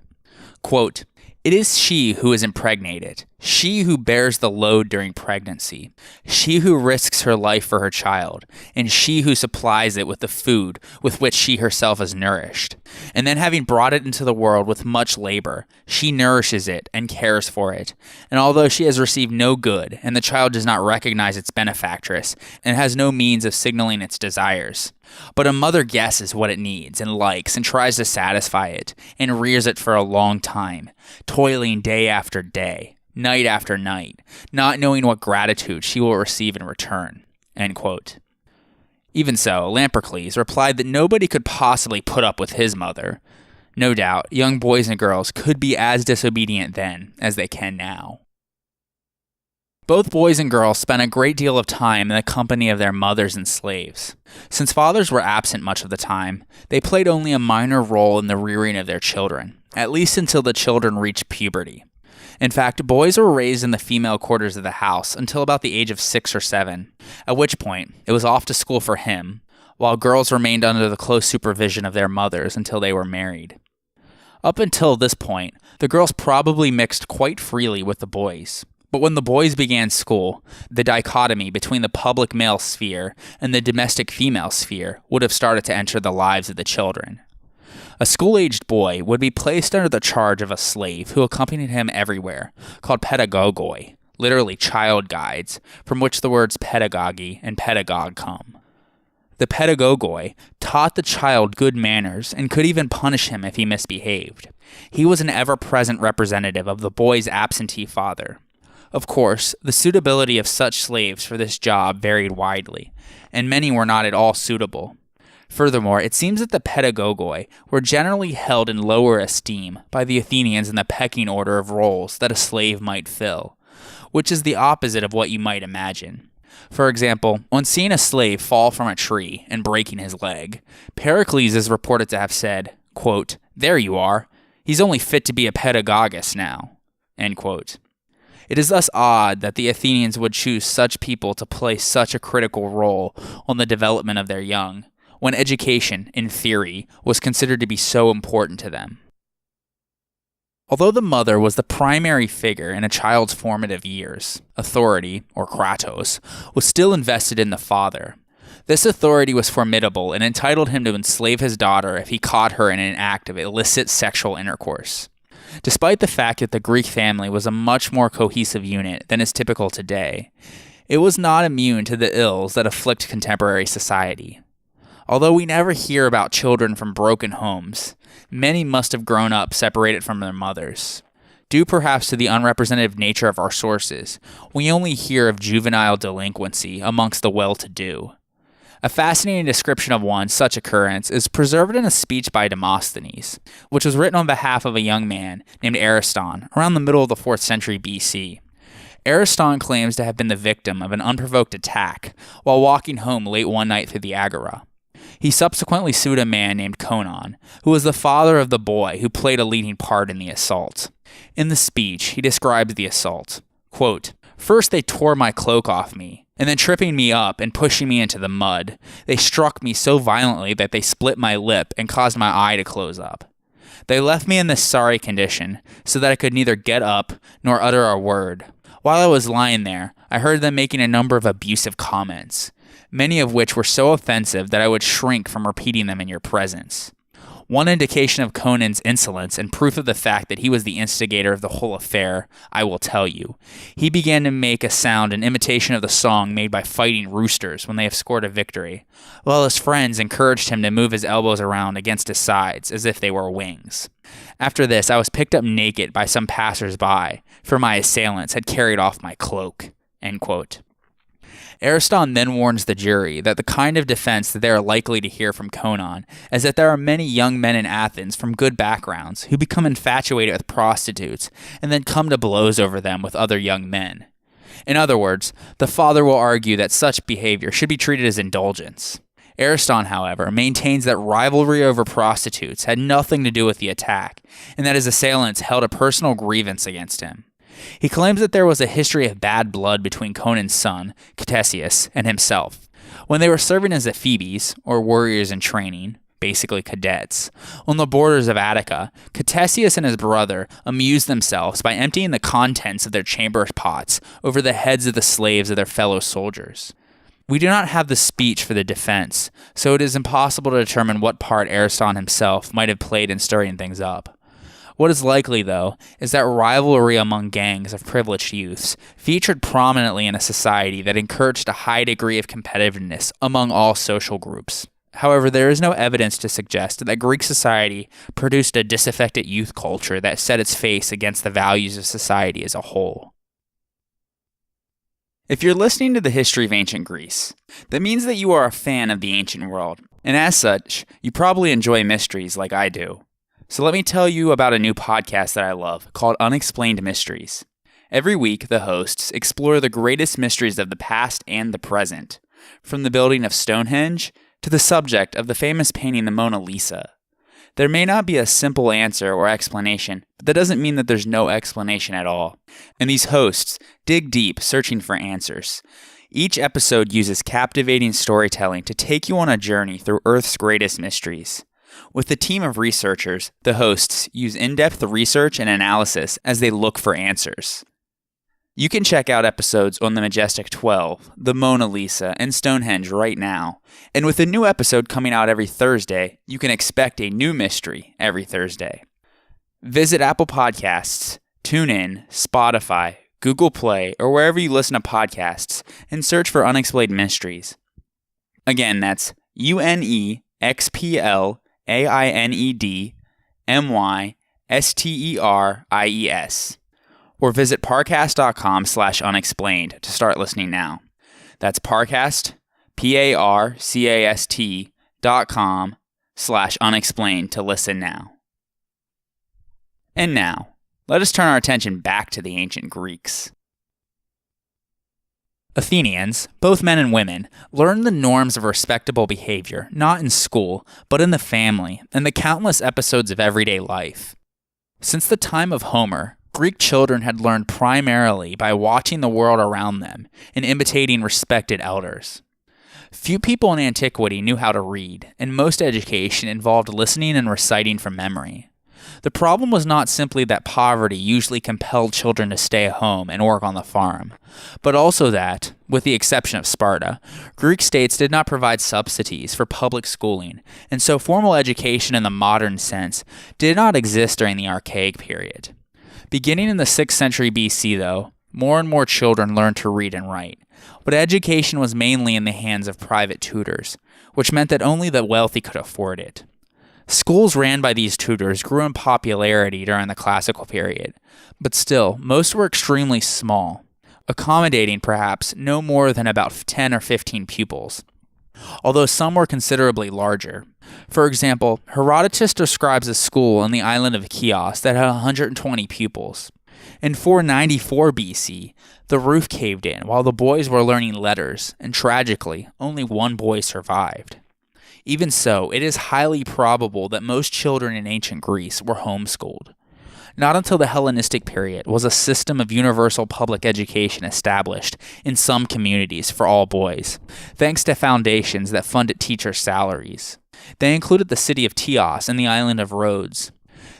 Quote, "It is she who is impregnated, she who bears the load during pregnancy, she who risks her life for her child, and she who supplies it with the food with which she herself is nourished. And then having brought it into the world with much labor, she nourishes it and cares for it. And although she has received no good, and the child does not recognize its benefactress, and has no means of signaling its desires, but a mother guesses what it needs and likes and tries to satisfy it, and rears it for a long time, toiling day after day, night after night, not knowing what gratitude she will receive in return." End quote. Even so, Lamprocles replied that nobody could possibly put up with his mother. No doubt, young boys and girls could be as disobedient then as they can now. Both boys and girls spent a great deal of time in the company of their mothers and slaves. Since fathers were absent much of the time, they played only a minor role in the rearing of their children, at least until the children reached puberty. In fact, boys were raised in the female quarters of the house until about the age of 6 or 7, at which point it was off to school for him, while girls remained under the close supervision of their mothers until they were married. Up until this point, the girls probably mixed quite freely with the boys. But when the boys began school, the dichotomy between the public male sphere and the domestic female sphere would have started to enter the lives of the children. A school-aged boy would be placed under the charge of a slave who accompanied him everywhere, called pedagogoi, literally child guides, from which the words pedagogy and pedagogue come. the pedagogoi, taught the child good manners and could even punish him if he misbehaved. He was an ever-present representative of the boy's absentee father. Of course, the suitability of such slaves for this job varied widely, and many were not at all suitable. Furthermore, it seems that the pedagogoi were generally held in lower esteem by the Athenians in the pecking order of roles that a slave might fill, which is the opposite of what you might imagine. For example, on seeing a slave fall from a tree and breaking his leg, Pericles is reported to have said, quote, "There you are. He's only fit to be a pedagogist now." End quote. It is thus odd that the Athenians would choose such people to play such a critical role on the development of their young, when education, in theory, was considered to be so important to them. Although the mother was the primary figure in a child's formative years, authority, or kratos, was still invested in the father. This authority was formidable and entitled him to enslave his daughter if he caught her in an act of illicit sexual intercourse. Despite the fact that the Greek family was a much more cohesive unit than is typical today, it was not immune to the ills that afflict contemporary society. Although we never hear about children from broken homes, many must have grown up separated from their mothers. Due perhaps to the unrepresentative nature of our sources, we only hear of juvenile delinquency amongst the well-to-do. A fascinating description of one such occurrence is preserved in a speech by Demosthenes, which was written on behalf of a young man named Ariston around the middle of the 4th century BC. Ariston claims to have been the victim of an unprovoked attack while walking home late one night through the Agora. He subsequently sued a man named Conon, who was the father of the boy who played a leading part in the assault. In the speech, he describes the assault. Quote, "First they tore my cloak off me, and then tripping me up and pushing me into the mud, they struck me so violently that they split my lip and caused my eye to close up. They left me in this sorry condition, so that I could neither get up nor utter a word. While I was lying there, I heard them making a number of abusive comments, many of which were so offensive that I would shrink from repeating them in your presence. One indication of Conon's insolence and proof of the fact that he was the instigator of the whole affair, I will tell you. He began to make a sound in imitation of the song made by fighting roosters when they have scored a victory, while his friends encouraged him to move his elbows around against his sides as if they were wings. After this, I was picked up naked by some passers-by, for my assailants had carried off my cloak." End quote. Ariston then warns the jury that the kind of defense that they are likely to hear from Conon is that there are many young men in Athens from good backgrounds who become infatuated with prostitutes and then come to blows over them with other young men. In other words, the father will argue that such behavior should be treated as indulgence. Ariston, however, maintains that rivalry over prostitutes had nothing to do with the attack, and that his assailants held a personal grievance against him. He claims that there was a history of bad blood between Conon's son, Ctesias, and himself. When they were serving as ephebes, or warriors in training, basically cadets, on the borders of Attica, Ctesias and his brother amused themselves by emptying the contents of their chamber pots over the heads of the slaves of their fellow soldiers. We do not have the speech for the defense, so it is impossible to determine what part Ariston himself might have played in stirring things up. What is likely, though, is that rivalry among gangs of privileged youths featured prominently in a society that encouraged a high degree of competitiveness among all social groups. However, there is no evidence to suggest that Greek society produced a disaffected youth culture that set its face against the values of society as a whole. If you're listening to the history of ancient Greece, that means that you are a fan of the ancient world, and as such, you probably enjoy mysteries like I do. So let me tell you about a new podcast that I love called Unexplained Mysteries. Every week, the hosts explore the greatest mysteries of the past and the present, from the building of Stonehenge to the subject of the famous painting the Mona Lisa. There may not be a simple answer or explanation, but that doesn't mean that there's no explanation at all. And these hosts dig deep searching for answers. Each episode uses captivating storytelling to take you on a journey through Earth's greatest mysteries. With a team of researchers, the hosts use in-depth research and analysis as they look for answers. You can check out episodes on the Majestic 12, the Mona Lisa, and Stonehenge right now. And with a new episode coming out every Thursday, you can expect a new mystery every Thursday. Visit Apple Podcasts, TuneIn, Spotify, Google Play, or wherever you listen to podcasts, and search for Unexplained Mysteries. Again, that's UNEXPLAINEDMYSTERIES, or visit parcast.com/unexplained to start listening now. That's Parcast, parcast.com/unexplained to listen now. And now, let us turn our attention back to the ancient Greeks. Athenians, both men and women, learned the norms of respectable behavior not in school, but in the family and the countless episodes of everyday life. Since the time of Homer, Greek children had learned primarily by watching the world around them and imitating respected elders. Few people in antiquity knew how to read, and most education involved listening and reciting from memory. The problem was not simply that poverty usually compelled children to stay at home and work on the farm, but also that, with the exception of Sparta, Greek states did not provide subsidies for public schooling, and so formal education in the modern sense did not exist during the Archaic period. Beginning in the 6th century BC, though, more and more children learned to read and write, but education was mainly in the hands of private tutors, which meant that only the wealthy could afford it. Schools ran by these tutors grew in popularity during the classical period, but still, most were extremely small, accommodating perhaps no more than about 10 or 15 pupils, although some were considerably larger. For example, Herodotus describes a school in the island of Chios that had 120 pupils. In 494 BC, the roof caved in while the boys were learning letters, and tragically, only one boy survived. Even so, it is highly probable that most children in ancient Greece were homeschooled. Not until the Hellenistic period was a system of universal public education established in some communities for all boys, thanks to foundations that funded teachers' salaries. They included the city of Chios and the island of Rhodes.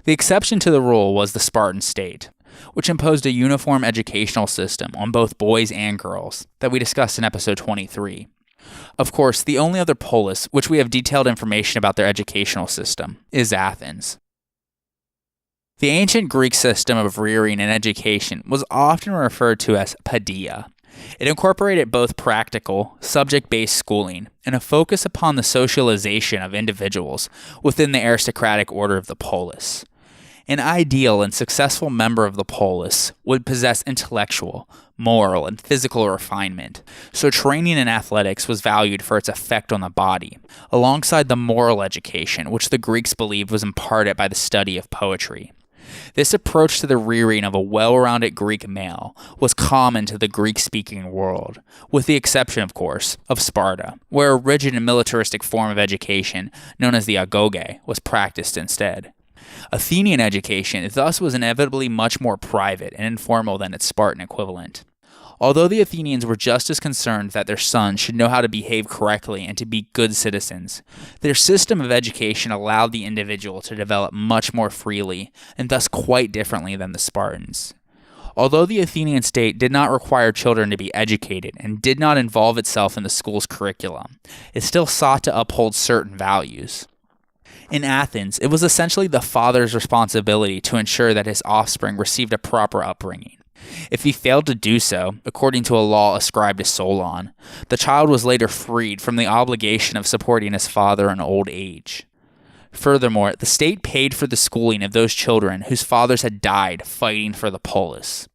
The exception to the rule was the Spartan state, which imposed a uniform educational system on both boys and girls that we discussed in episode 23. Of course, the only other polis which we have detailed information about their educational system is Athens. The ancient Greek system of rearing and education was often referred to as paideia. It incorporated both practical, subject-based schooling and a focus upon the socialization of individuals within the aristocratic order of the polis. An ideal and successful member of the polis would possess intellectual, moral, and physical refinement, so training in athletics was valued for its effect on the body, alongside the moral education which the Greeks believed was imparted by the study of poetry. This approach to the rearing of a well-rounded Greek male was common to the Greek-speaking world, with the exception, of course, of Sparta, where a rigid and militaristic form of education, known as the agoge, was practiced instead. Athenian education thus was inevitably much more private and informal than its Spartan equivalent. Although the Athenians were just as concerned that their sons should know how to behave correctly and to be good citizens, their system of education allowed the individual to develop much more freely and thus quite differently than the Spartans. Although the Athenian state did not require children to be educated and did not involve itself in the school's curriculum, it still sought to uphold certain values. In Athens, it was essentially the father's responsibility to ensure that his offspring received a proper upbringing. If he failed to do so, according to a law ascribed to Solon, the child was later freed from the obligation of supporting his father in old age. Furthermore, the state paid for the schooling of those children whose fathers had died fighting for the polis.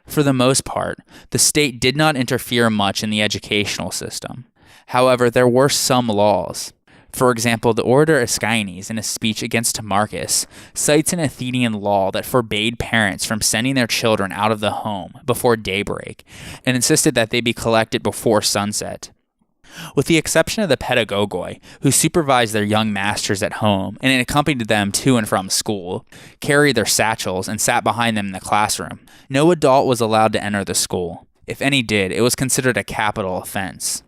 For the most part, the state did not interfere much in the educational system. However, there were some laws. For example, the orator Aeschines, in a speech against Timarchus, cites an Athenian law that forbade parents from sending their children out of the home before daybreak and insisted that they be collected before sunset. With the exception of the pedagogoi, who supervised their young masters at home and accompanied them to and from school, carried their satchels, and sat behind them in the classroom, no adult was allowed to enter the school. If any did, it was considered a capital offense.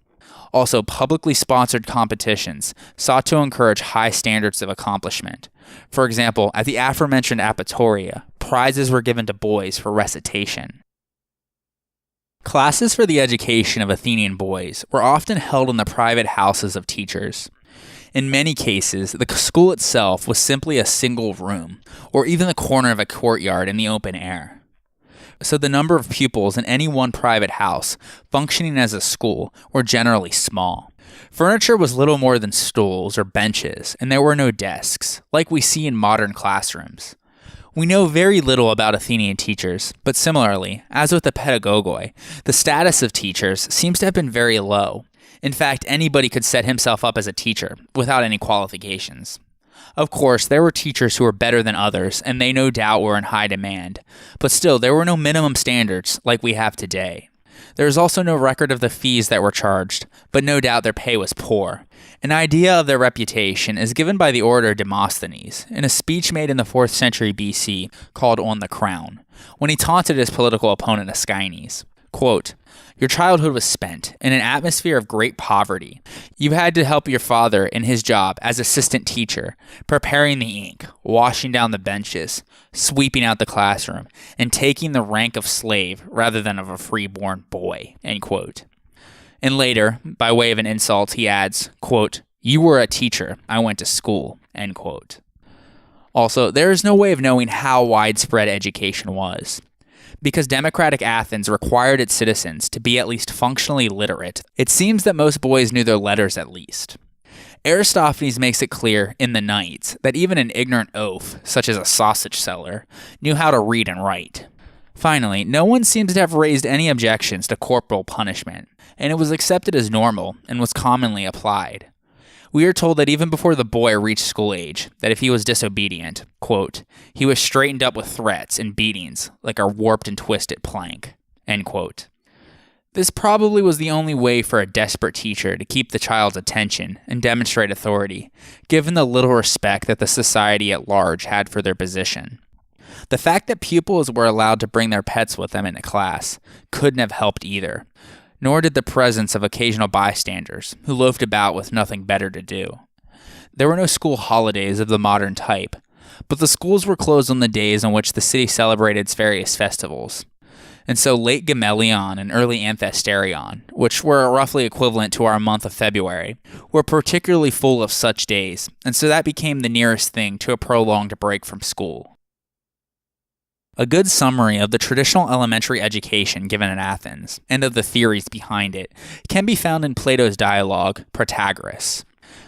Also, publicly sponsored competitions sought to encourage high standards of accomplishment. For example, at the aforementioned Apatoria, prizes were given to boys for recitation. Classes for the education of Athenian boys were often held in the private houses of teachers. In many cases, the school itself was simply a single room, or even the corner of a courtyard in the open air. So the number of pupils in any one private house functioning as a school were generally small. Furniture was little more than stools or benches, and there were no desks, like we see in modern classrooms. We know very little about Athenian teachers, but similarly, as with the pedagogoi, the status of teachers seems to have been very low. In fact, anybody could set himself up as a teacher, without any qualifications. Of course, there were teachers who were better than others, and they no doubt were in high demand, but still, there were no minimum standards like we have today. There is also no record of the fees that were charged, but no doubt their pay was poor. An idea of their reputation is given by the orator Demosthenes in a speech made in the 4th century BC called On the Crown, when he taunted his political opponent Aeschines. Quote, "Your childhood was spent in an atmosphere of great poverty. You had to help your father in his job as assistant teacher, preparing the ink, washing down the benches, sweeping out the classroom, and taking the rank of slave rather than of a freeborn boy." End quote. And later, by way of an insult, he adds, quote, "You were a teacher. I went to school." End quote. Also, there is no way of knowing how widespread education was. Because democratic Athens required its citizens to be at least functionally literate, it seems that most boys knew their letters at least. Aristophanes makes it clear in the Knights that even an ignorant oaf, such as a sausage seller, knew how to read and write. Finally, no one seems to have raised any objections to corporal punishment, and it was accepted as normal and was commonly applied. We are told that even before the boy reached school age, that if he was disobedient, quote, he was straightened up with threats and beatings like a warped and twisted plank, end quote. This probably was the only way for a desperate teacher to keep the child's attention and demonstrate authority, given the little respect that the society at large had for their position. The fact that pupils were allowed to bring their pets with them into class couldn't have helped either, nor did the presence of occasional bystanders who loafed about with nothing better to do. There were no school holidays of the modern type, but the schools were closed on the days on which the city celebrated its various festivals. And so late Gemelion and early Anthesterion, which were roughly equivalent to our month of February, were particularly full of such days, and so that became the nearest thing to a prolonged break from school. A good summary of the traditional elementary education given at Athens, and of the theories behind it, can be found in Plato's dialogue, Protagoras.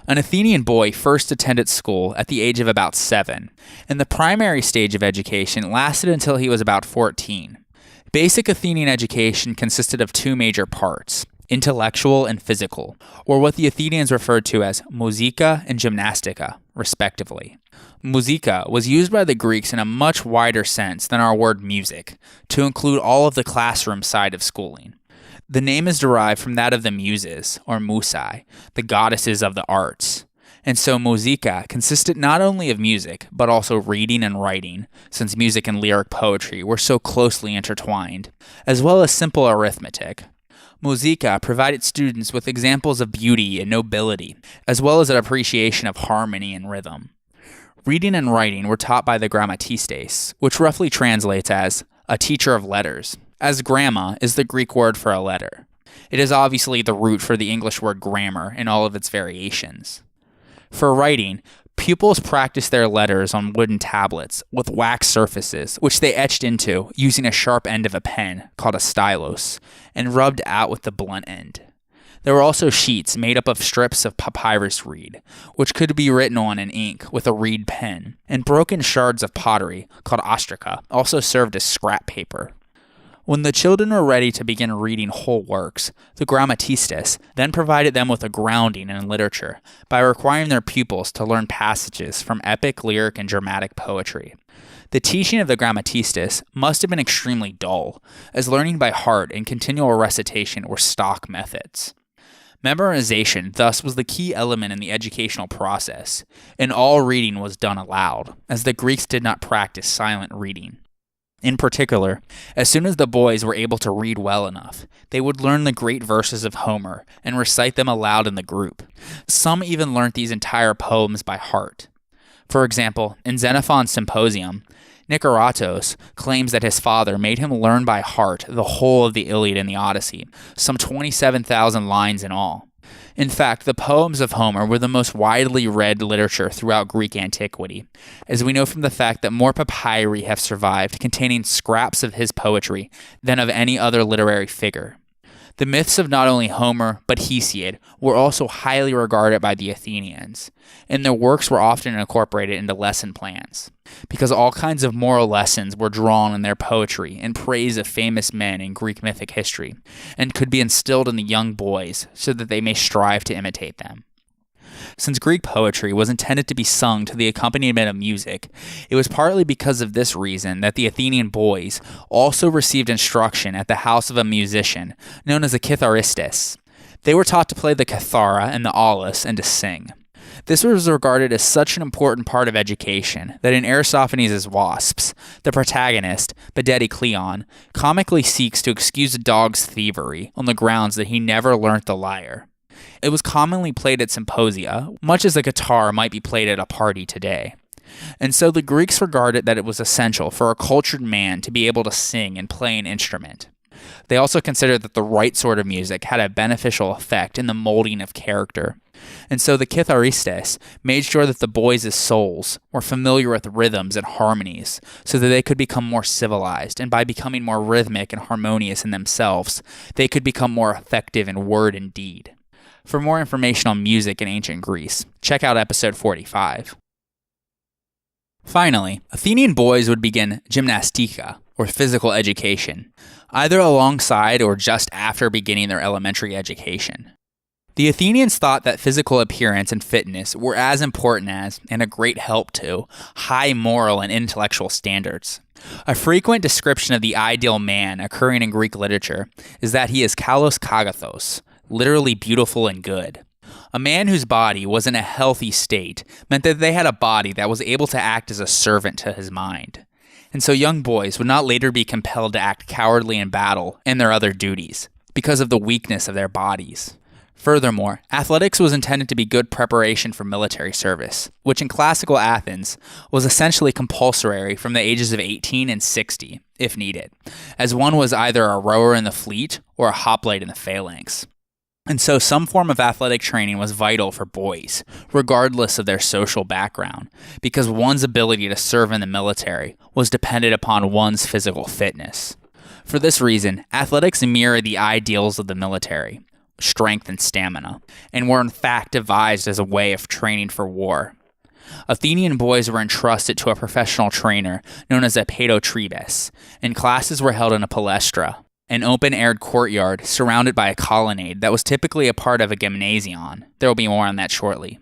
An Athenian boy first attended school at the age of about 7, and the primary stage of education lasted until he was about 14. Basic Athenian education consisted of 2 major parts, intellectual and physical, or what the Athenians referred to as musica and gymnastica, respectively. Musica was used by the Greeks in a much wider sense than our word music, to include all of the classroom side of schooling. The name is derived from that of the Muses, or Musai, the goddesses of the arts. And so musica consisted not only of music, but also reading and writing, since music and lyric poetry were so closely intertwined, as well as simple arithmetic. Musica provided students with examples of beauty and nobility, as well as an appreciation of harmony and rhythm. Reading and writing were taught by the grammatistes, which roughly translates as a teacher of letters, as gramma is the Greek word for a letter. It is obviously the root for the English word grammar in all of its variations. For writing, pupils practiced their letters on wooden tablets with wax surfaces, which they etched into using a sharp end of a pen, called a stylos, and rubbed out with the blunt end. There were also sheets made up of strips of papyrus reed, which could be written on in ink with a reed pen, and broken shards of pottery, called ostraca, also served as scrap paper. When the children were ready to begin reading whole works, the grammatistes then provided them with a grounding in literature by requiring their pupils to learn passages from epic, lyric, and dramatic poetry. The teaching of the grammatistes must have been extremely dull, as learning by heart and continual recitation were stock methods. Memorization thus was the key element in the educational process, and all reading was done aloud, as the Greeks did not practice silent reading. In particular, as soon as the boys were able to read well enough, they would learn the great verses of Homer and recite them aloud in the group. Some even learnt these entire poems by heart. For example, in Xenophon's Symposium, Niceratos claims that his father made him learn by heart the whole of the Iliad and the Odyssey, some 27,000 lines in all. In fact, the poems of Homer were the most widely read literature throughout Greek antiquity, as we know from the fact that more papyri have survived containing scraps of his poetry than of any other literary figure. The myths of not only Homer, but Hesiod were also highly regarded by the Athenians, and their works were often incorporated into lesson plans, because all kinds of moral lessons were drawn in their poetry in praise of famous men in Greek mythic history, and could be instilled in the young boys so that they may strive to imitate them. Since Greek poetry was intended to be sung to the accompaniment of music, it was partly because of this reason that the Athenian boys also received instruction at the house of a musician known as a kitharistes. They were taught to play the kithara and the aulos and to sing. This was regarded as such an important part of education that in Aristophanes' Wasps, the protagonist, Bedeti Cleon, comically seeks to excuse a dog's thievery on the grounds that he never learnt the lyre. It was commonly played at symposia, much as the guitar might be played at a party today. And so the Greeks regarded that it was essential for a cultured man to be able to sing and play an instrument. They also considered that the right sort of music had a beneficial effect in the molding of character. And so the kitharistes made sure that the boys' souls were familiar with rhythms and harmonies so that they could become more civilized, and by becoming more rhythmic and harmonious in themselves, they could become more effective in word and deed. For more information on music in ancient Greece, check out episode 45. Finally, Athenian boys would begin gymnastika, or physical education, either alongside or just after beginning their elementary education. The Athenians thought that physical appearance and fitness were as important as, and a great help to, high moral and intellectual standards. A frequent description of the ideal man occurring in Greek literature is that he is kalos kagathos, literally beautiful and good. A man whose body was in a healthy state meant that they had a body that was able to act as a servant to his mind. And so young boys would not later be compelled to act cowardly in battle and their other duties, because of the weakness of their bodies. Furthermore, athletics was intended to be good preparation for military service, which in classical Athens was essentially compulsory from the ages of 18 and 60, if needed, as one was either a rower in the fleet or a hoplite in the phalanx. And so some form of athletic training was vital for boys, regardless of their social background, because one's ability to serve in the military was dependent upon one's physical fitness. For this reason, athletics mirror the ideals of the military, strength and stamina, and were in fact devised as a way of training for war. Athenian boys were entrusted to a professional trainer known as a paedotribes, and classes were held in a palestra, an open-aired courtyard surrounded by a colonnade that was typically a part of a gymnasium. There will be more on that shortly.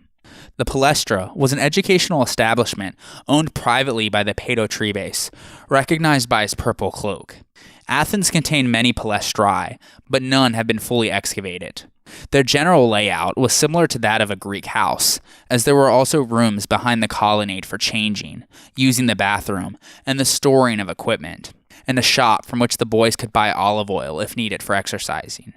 The palestra was an educational establishment owned privately by the paedotribes, recognized by his purple cloak. Athens contained many palestrae, but none have been fully excavated. Their general layout was similar to that of a Greek house, as there were also rooms behind the colonnade for changing, using the bathroom, and the storing of equipment, and a shop from which the boys could buy olive oil if needed for exercising.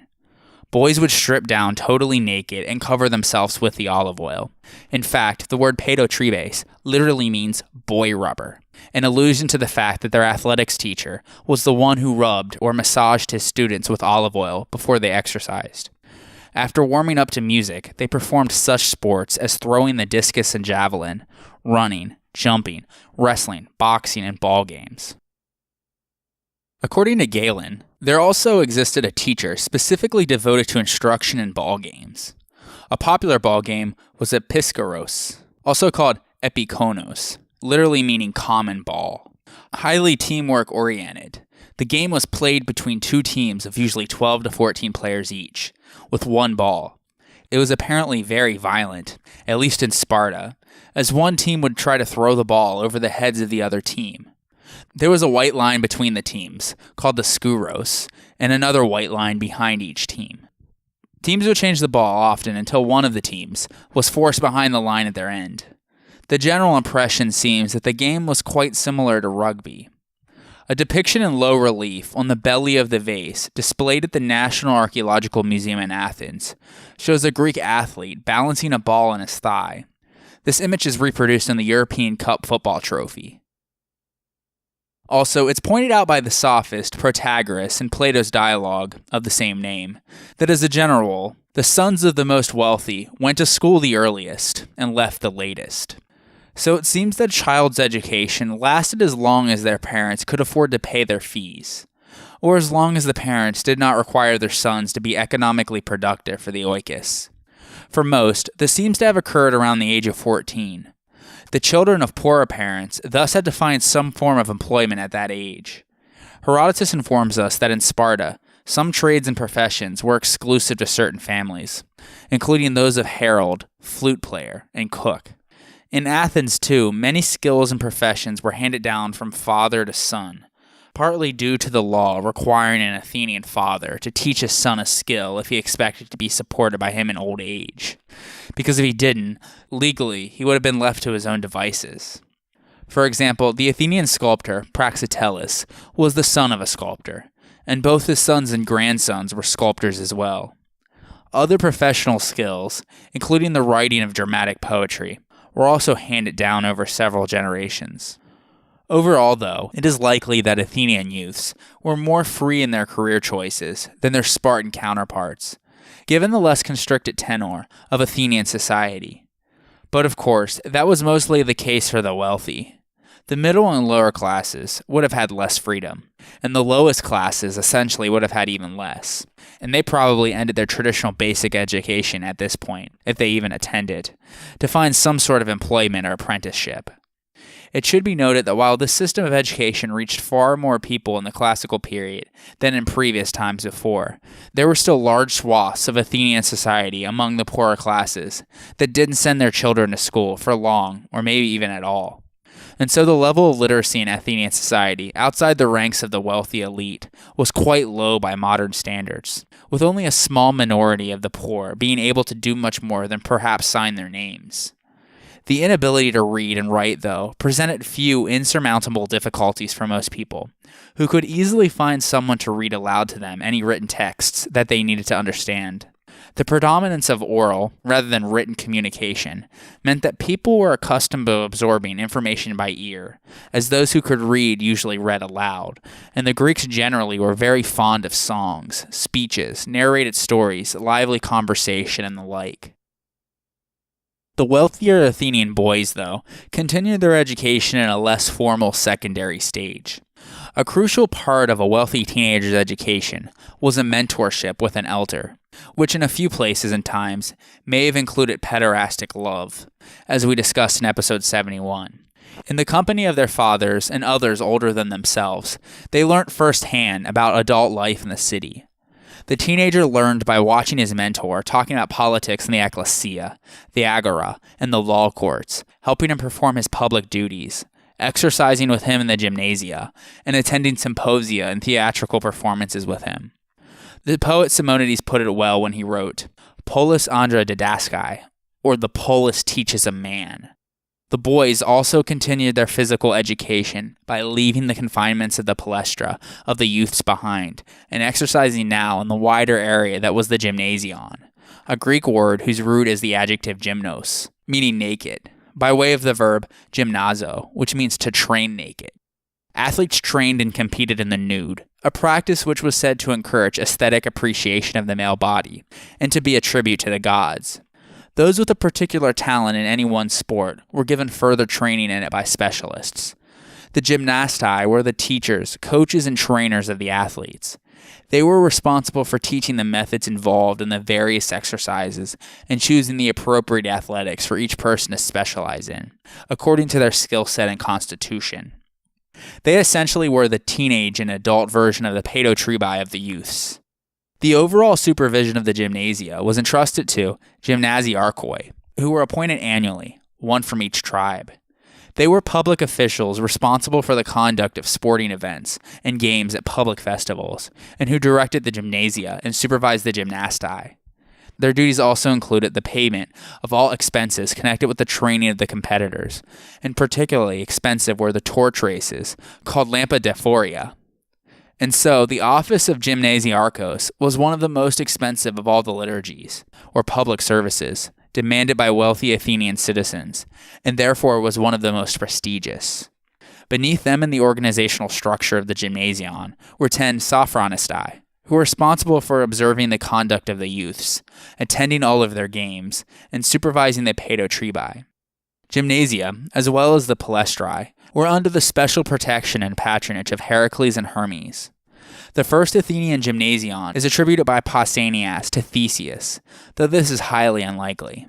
Boys would strip down totally naked and cover themselves with the olive oil. In fact, the word paedotribes literally means boy rubber, an allusion to the fact that their athletics teacher was the one who rubbed or massaged his students with olive oil before they exercised. After warming up to music, they performed such sports as throwing the discus and javelin, running, jumping, wrestling, boxing, and ball games. According to Galen, there also existed a teacher specifically devoted to instruction in ball games. A popular ball game was episkaros, also called epikonos, literally meaning common ball. Highly teamwork oriented, the game was played between two teams of usually 12 to 14 players each, with one ball. It was apparently very violent, at least in Sparta, as one team would try to throw the ball over the heads of the other team. There was a white line between the teams, called the skouros, and another white line behind each team. Teams would change the ball often until one of the teams was forced behind the line at their end. The general impression seems that the game was quite similar to rugby. A depiction in low relief on the belly of the vase, displayed at the National Archaeological Museum in Athens, shows a Greek athlete balancing a ball on his thigh. This image is reproduced in the European Cup football trophy. Also, it's pointed out by the sophist Protagoras in Plato's dialogue of the same name, that as a general rule, the sons of the most wealthy went to school the earliest and left the latest. So it seems that a child's education lasted as long as their parents could afford to pay their fees. or as long as the parents did not require their sons to be economically productive for the oikos. For most, this seems to have occurred around the age of 14. The children of poorer parents thus had to find some form of employment at that age. Herodotus informs us that in Sparta, some trades and professions were exclusive to certain families, including those of herald, flute player, and cook. In Athens, too, many skills and professions were handed down from father to son, partly due to the law requiring an Athenian father to teach his son a skill if he expected to be supported by him in old age, because if he didn't, legally, he would have been left to his own devices. For example, the Athenian sculptor, Praxiteles, was the son of a sculptor, and both his sons and grandsons were sculptors as well. Other professional skills, including the writing of dramatic poetry, were also handed down over several generations. Overall, though, it is likely that Athenian youths were more free in their career choices than their Spartan counterparts, given the less constricted tenor of Athenian society. But of course, that was mostly the case for the wealthy. The middle and lower classes would have had less freedom, and the lowest classes essentially would have had even less, and they probably ended their traditional basic education at this point, if they even attended, to find some sort of employment or apprenticeship. It should be noted that while this system of education reached far more people in the classical period than in previous times before, there were still large swaths of Athenian society among the poorer classes that didn't send their children to school for long or maybe even at all. And so the level of literacy in Athenian society outside the ranks of the wealthy elite was quite low by modern standards, with only a small minority of the poor being able to do much more than perhaps sign their names. The inability to read and write, though, presented few insurmountable difficulties for most people, who could easily find someone to read aloud to them any written texts that they needed to understand. The predominance of oral, rather than written communication, meant that people were accustomed to absorbing information by ear, as those who could read usually read aloud, and the Greeks generally were very fond of songs, speeches, narrated stories, lively conversation, and the like. The wealthier Athenian boys, though, continued their education in a less formal secondary stage. A crucial part of a wealthy teenager's education was a mentorship with an elder, which in a few places and times may have included pederastic love, as we discussed in episode 71. In the company of their fathers and others older than themselves, they learnt firsthand about adult life in the city. The teenager learned by watching his mentor talking about politics in the ecclesia, the agora, and the law courts, helping him perform his public duties, exercising with him in the gymnasia, and attending symposia and theatrical performances with him. The poet Simonides put it well when he wrote, "Polis andra didaskai," or "the polis teaches a man." The boys also continued their physical education by leaving the confinements of the palestra of the youths behind and exercising now in the wider area that was the gymnasion, a Greek word whose root is the adjective gymnos, meaning naked, by way of the verb gymnazo, which means to train naked. Athletes trained and competed in the nude, a practice which was said to encourage aesthetic appreciation of the male body and to be a tribute to the gods. Those with a particular talent in any one sport were given further training in it by specialists. The gymnasti were the teachers, coaches, and trainers of the athletes. They were responsible for teaching the methods involved in the various exercises and choosing the appropriate athletics for each person to specialize in, according to their skill set and constitution. They essentially were the teenage and adult version of the paedotribi of the youths. The overall supervision of the gymnasia was entrusted to gymnasiarchoi, who were appointed annually, one from each tribe. They were public officials responsible for the conduct of sporting events and games at public festivals, and who directed the gymnasia and supervised the gymnasti. Their duties also included the payment of all expenses connected with the training of the competitors, and particularly expensive were the torch races, called lampadaephoria. And so, the office of gymnasiarchos was one of the most expensive of all the liturgies, or public services, demanded by wealthy Athenian citizens, and therefore was one of the most prestigious. Beneath them in the organizational structure of the gymnasion were 10 sophronisti, who were responsible for observing the conduct of the youths, attending all of their games, and supervising the paedotribi. Gymnasia, as well as the palestri, were under the special protection and patronage of Heracles and Hermes. The first Athenian Gymnasium is attributed by Pausanias to Theseus, though this is highly unlikely.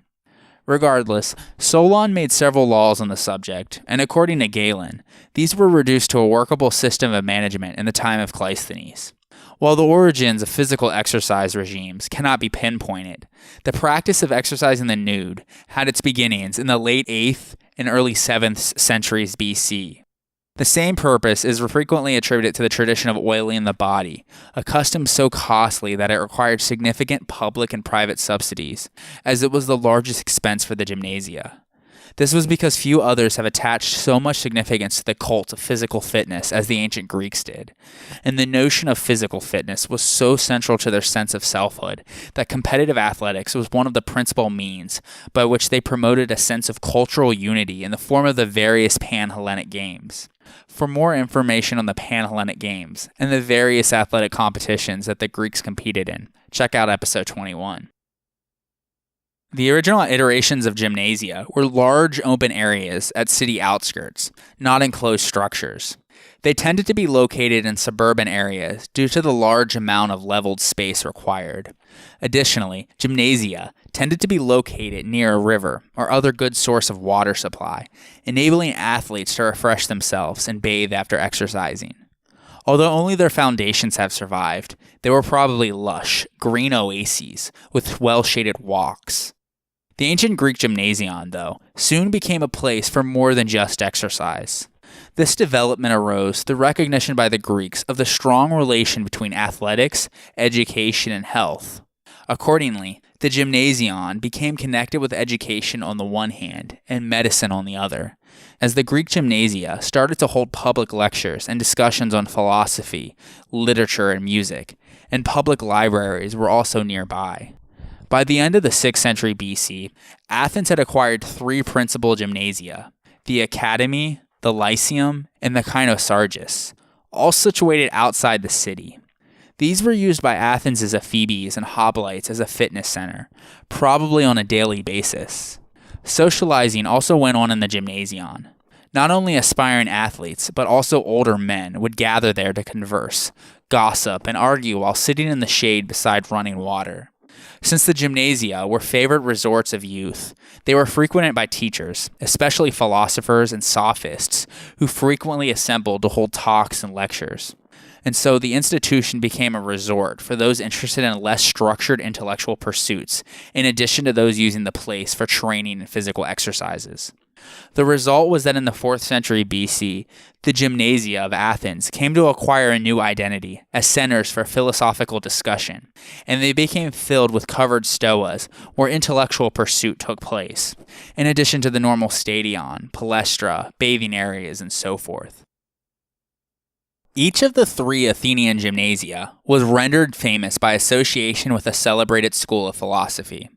Regardless, Solon made several laws on the subject, and according to Galen, these were reduced to a workable system of management in the time of Cleisthenes. While the origins of physical exercise regimes cannot be pinpointed, the practice of exercising the nude had its beginnings in the late 8th and early 7th centuries BC. The same purpose is frequently attributed to the tradition of oiling the body, a custom so costly that it required significant public and private subsidies, as it was the largest expense for the gymnasia. This was because few others have attached so much significance to the cult of physical fitness as the ancient Greeks did, and the notion of physical fitness was so central to their sense of selfhood that competitive athletics was one of the principal means by which they promoted a sense of cultural unity in the form of the various Pan-Hellenic games. For more information on the Pan-Hellenic Games and the various athletic competitions that the Greeks competed in, check out episode 21. The original iterations of gymnasia were large open areas at city outskirts, not enclosed structures. They tended to be located in suburban areas due to the large amount of leveled space required. Additionally, gymnasia tended to be located near a river or other good source of water supply, enabling athletes to refresh themselves and bathe after exercising. Although only their foundations have survived, they were probably lush, green oases with well-shaded walks. The ancient Greek gymnasium, though, soon became a place for more than just exercise. This development arose through recognition by the Greeks of the strong relation between athletics, education, and health. Accordingly, the gymnasium became connected with education on the one hand and medicine on the other, as the Greek gymnasia started to hold public lectures and discussions on philosophy, literature, and music, and public libraries were also nearby. By the end of the 6th century BC, Athens had acquired 3 principal gymnasia, the Academy, the Lyceum, and the Kynosargis, all situated outside the city. These were used by Athens' Ephebes and hoplites as a fitness center, probably on a daily basis. Socializing also went on in the gymnasium. Not only aspiring athletes, but also older men would gather there to converse, gossip, and argue while sitting in the shade beside running water. Since the gymnasia were favorite resorts of youth, they were frequented by teachers, especially philosophers and sophists, who frequently assembled to hold talks and lectures. And so the institution became a resort for those interested in less structured intellectual pursuits, in addition to those using the place for training and physical exercises. The result was that in the 4th century BC, the gymnasia of Athens came to acquire a new identity as centers for philosophical discussion, and they became filled with covered stoas where intellectual pursuit took place, in addition to the normal stadion, palestra, bathing areas, and so forth. Each of the 3 Athenian gymnasia was rendered famous by association with a celebrated school of philosophy.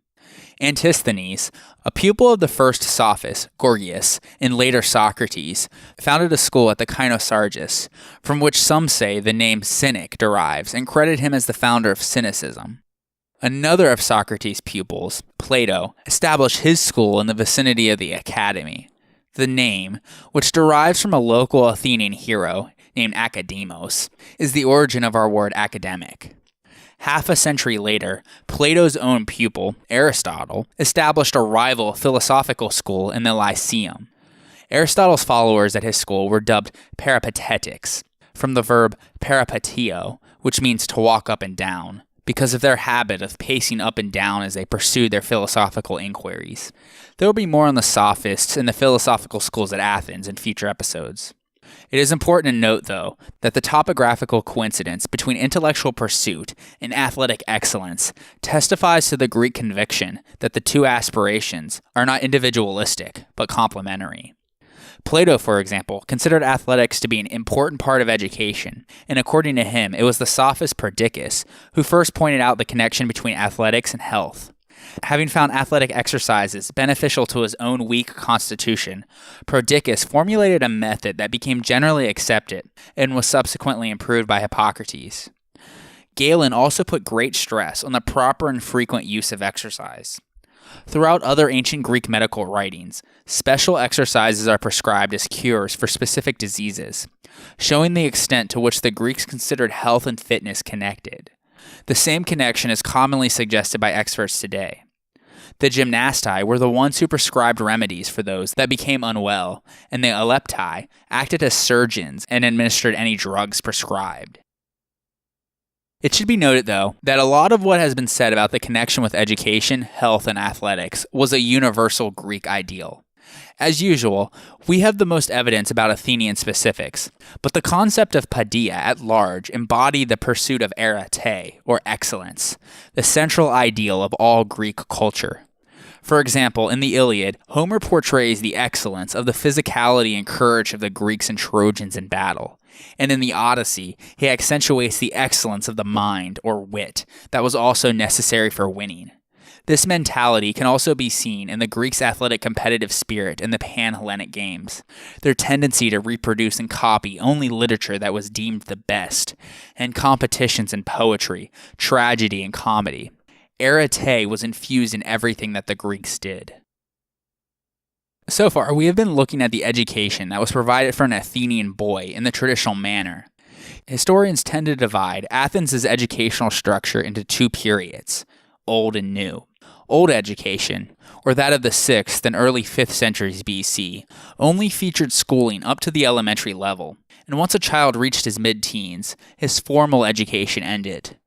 Antisthenes, a pupil of the first sophist, Gorgias, and later Socrates, founded a school at the Kynosargis, from which some say the name Cynic derives and credit him as the founder of Cynicism. Another of Socrates' pupils, Plato, established his school in the vicinity of the Academy. The name, which derives from a local Athenian hero named Academos, is the origin of our word academic. Half a century later, Plato's own pupil, Aristotle, established a rival philosophical school in the Lyceum. Aristotle's followers at his school were dubbed peripatetics, from the verb peripatio, which means to walk up and down, because of their habit of pacing up and down as they pursued their philosophical inquiries. There will be more on the sophists and the philosophical schools at Athens in future episodes. It is important to note, though, that the topographical coincidence between intellectual pursuit and athletic excellence testifies to the Greek conviction that the two aspirations are not individualistic, but complementary. Plato, for example, considered athletics to be an important part of education, and according to him, it was the sophist Perdiccas who first pointed out the connection between athletics and health. Having found athletic exercises beneficial to his own weak constitution, Perdiccas formulated a method that became generally accepted and was subsequently improved by Hippocrates. Galen also put great stress on the proper and frequent use of exercise. Throughout other ancient Greek medical writings, special exercises are prescribed as cures for specific diseases, showing the extent to which the Greeks considered health and fitness connected. The same connection is commonly suggested by experts today. The gymnasti were the ones who prescribed remedies for those that became unwell, and the elepti acted as surgeons and administered any drugs prescribed. It should be noted, though, that a lot of what has been said about the connection with education, health, and athletics was a universal Greek ideal. As usual, we have the most evidence about Athenian specifics, but the concept of paideia at large embodied the pursuit of arete, or excellence, the central ideal of all Greek culture. For example, in the Iliad, Homer portrays the excellence of the physicality and courage of the Greeks and Trojans in battle. And in the Odyssey, he accentuates the excellence of the mind, or wit, that was also necessary for winning. This mentality can also be seen in the Greeks' athletic competitive spirit in the Pan-Hellenic games, their tendency to reproduce and copy only literature that was deemed the best, and competitions in poetry, tragedy, and comedy. Arete was infused in everything that the Greeks did. So far, we have been looking at the education that was provided for an Athenian boy in the traditional manner. Historians tend to divide Athens' educational structure into two periods, Old and New. Old education, or that of the 6th and early 5th centuries BC, only featured schooling up to the elementary level, and once a child reached his mid-teens, his formal education ended.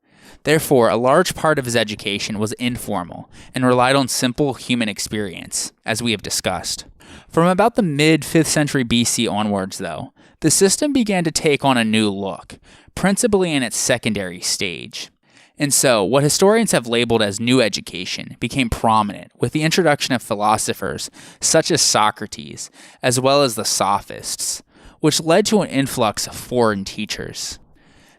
Therefore, a large part of his education was informal and relied on simple human experience, as we have discussed. From about the mid-5th century BC onwards, though, the system began to take on a new look, principally in its secondary stage. And so, what historians have labeled as new education became prominent with the introduction of philosophers such as Socrates, as well as the Sophists, which led to an influx of foreign teachers.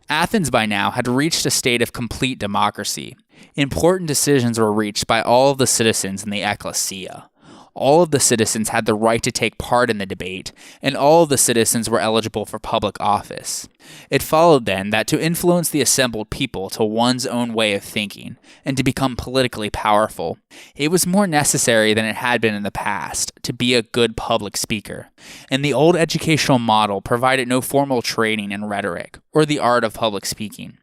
Athens by now had reached a state of complete democracy. Important decisions were reached by all of the citizens in the ecclesia. All of the citizens had the right to take part in the debate, and all of the citizens were eligible for public office. It followed then that to influence the assembled people to one's own way of thinking, and to become politically powerful, it was more necessary than it had been in the past to be a good public speaker, and the old educational model provided no formal training in rhetoric, or the art of public speaking.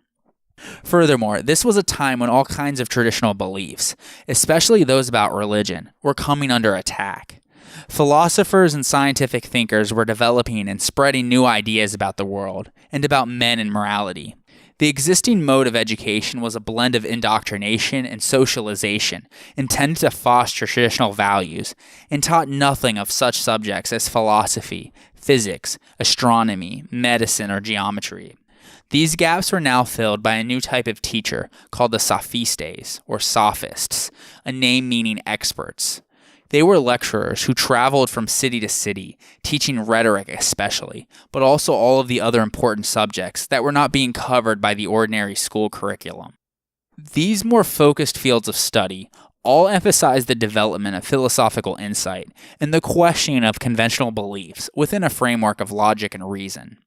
Furthermore, this was a time when all kinds of traditional beliefs, especially those about religion, were coming under attack. Philosophers and scientific thinkers were developing and spreading new ideas about the world, and about men and morality. The existing mode of education was a blend of indoctrination and socialization, intended to foster traditional values, and taught nothing of such subjects as philosophy, physics, astronomy, medicine, or geometry. These gaps were now filled by a new type of teacher called the sophistes, or sophists, a name meaning experts. They were lecturers who traveled from city to city, teaching rhetoric especially, but also all of the other important subjects that were not being covered by the ordinary school curriculum. These more focused fields of study all emphasize the development of philosophical insight and the questioning of conventional beliefs within a framework of logic and reason.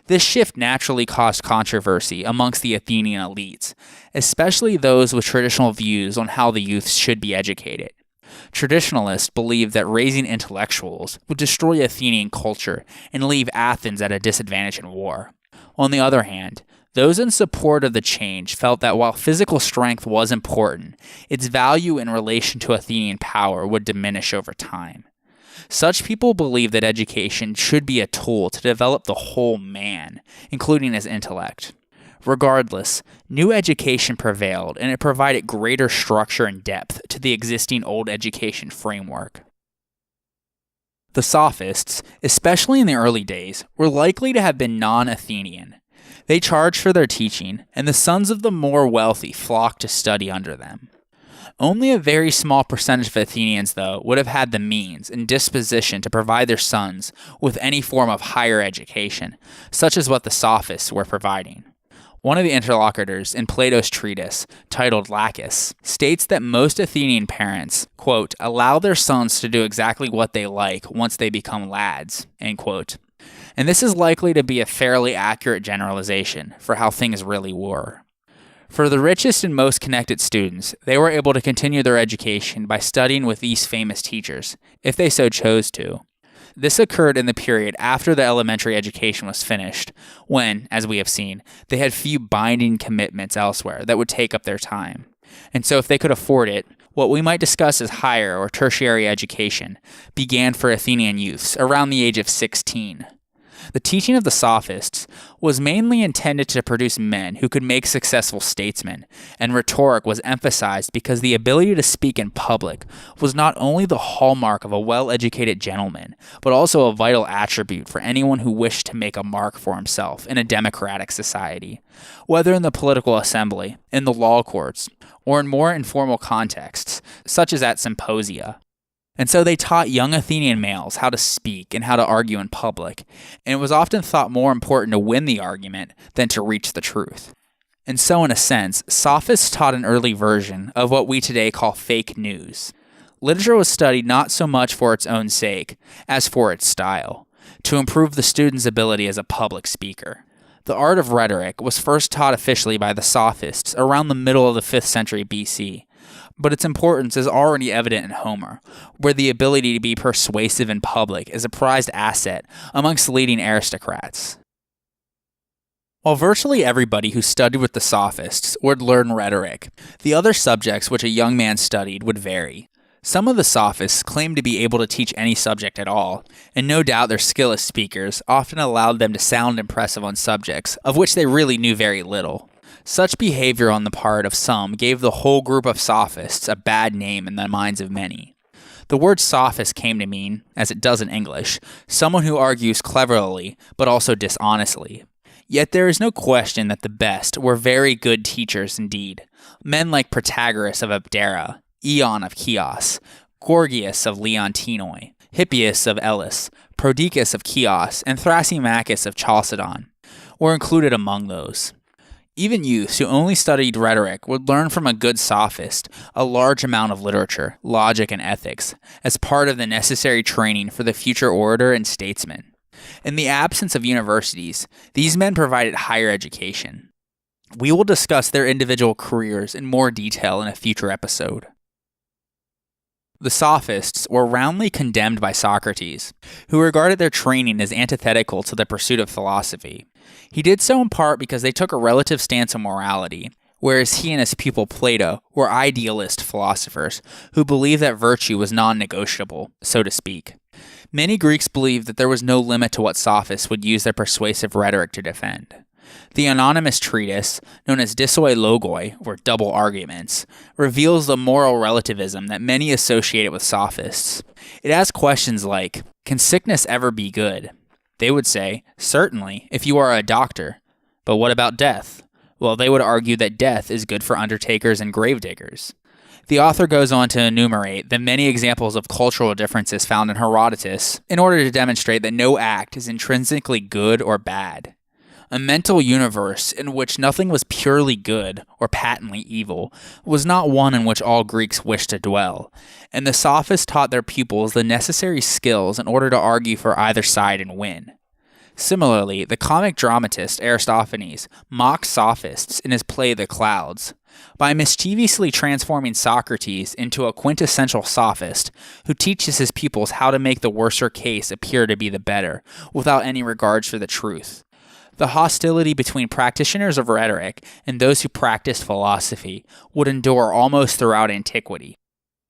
This shift naturally caused controversy amongst the Athenian elites, especially those with traditional views on how the youth should be educated. Traditionalists believed that raising intellectuals would destroy Athenian culture and leave Athens at a disadvantage in war. On the other hand, those in support of the change felt that while physical strength was important, its value in relation to Athenian power would diminish over time. Such people believed that education should be a tool to develop the whole man, including his intellect. Regardless, new education prevailed, and it provided greater structure and depth to the existing old education framework. The Sophists, especially in the early days, were likely to have been non-Athenian. They charged for their teaching, and the sons of the more wealthy flocked to study under them. Only a very small percentage of Athenians, though, would have had the means and disposition to provide their sons with any form of higher education, such as what the Sophists were providing. One of the interlocutors in Plato's treatise, titled Laches, states that most Athenian parents, quote, allow their sons to do exactly what they like once they become lads, end quote. And this is likely to be a fairly accurate generalization for how things really were. For the richest and most connected students, they were able to continue their education by studying with these famous teachers, if they so chose to. This occurred in the period after the elementary education was finished, when, as we have seen, they had few binding commitments elsewhere that would take up their time. And so if they could afford it, what we might discuss as higher or tertiary education began for Athenian youths around the age of 16. The teaching of the Sophists was mainly intended to produce men who could make successful statesmen, and rhetoric was emphasized because the ability to speak in public was not only the hallmark of a well-educated gentleman, but also a vital attribute for anyone who wished to make a mark for himself in a democratic society, whether in the political assembly, in the law courts, or in more informal contexts, such as at symposia. And so they taught young Athenian males how to speak and how to argue in public, and it was often thought more important to win the argument than to reach the truth. And so in a sense, Sophists taught an early version of what we today call fake news. Literature was studied not so much for its own sake, as for its style, to improve the student's ability as a public speaker. The art of rhetoric was first taught officially by the Sophists around the middle of the 5th century BC, but its importance is already evident in Homer, where the ability to be persuasive in public is a prized asset amongst leading aristocrats. While virtually everybody who studied with the Sophists would learn rhetoric, the other subjects which a young man studied would vary. Some of the Sophists claimed to be able to teach any subject at all, and no doubt their skill as speakers often allowed them to sound impressive on subjects of which they really knew very little. Such behavior on the part of some gave the whole group of Sophists a bad name in the minds of many. The word sophist came to mean, as it does in English, someone who argues cleverly, but also dishonestly. Yet there is no question that the best were very good teachers indeed. Men like Protagoras of Abdera, Ion of Chios, Gorgias of Leontinoi, Hippias of Elis, Prodicus of Chios, and Thrasymachus of Chalcedon were included among those. Even youths who only studied rhetoric would learn from a good sophist a large amount of literature, logic, and ethics as part of the necessary training for the future orator and statesman. In the absence of universities, these men provided higher education. We will discuss their individual careers in more detail in a future episode. The Sophists were roundly condemned by Socrates, who regarded their training as antithetical to the pursuit of philosophy. He did so in part because they took a relative stance on morality, whereas he and his pupil Plato were idealist philosophers who believed that virtue was non-negotiable, so to speak. Many Greeks believed that there was no limit to what Sophists would use their persuasive rhetoric to defend. The anonymous treatise, known as Dissoi Logoi, or Double Arguments, reveals the moral relativism that many associated with Sophists. It asks questions like, can sickness ever be good? They would say, certainly, if you are a doctor. But what about death? Well, they would argue that death is good for undertakers and gravediggers. The author goes on to enumerate the many examples of cultural differences found in Herodotus in order to demonstrate that no act is intrinsically good or bad. A mental universe in which nothing was purely good or patently evil was not one in which all Greeks wished to dwell, and the Sophists taught their pupils the necessary skills in order to argue for either side and win. Similarly, the comic dramatist Aristophanes mocked Sophists in his play The Clouds, by mischievously transforming Socrates into a quintessential sophist who teaches his pupils how to make the worser case appear to be the better, without any regards for the truth. The hostility between practitioners of rhetoric and those who practiced philosophy would endure almost throughout antiquity.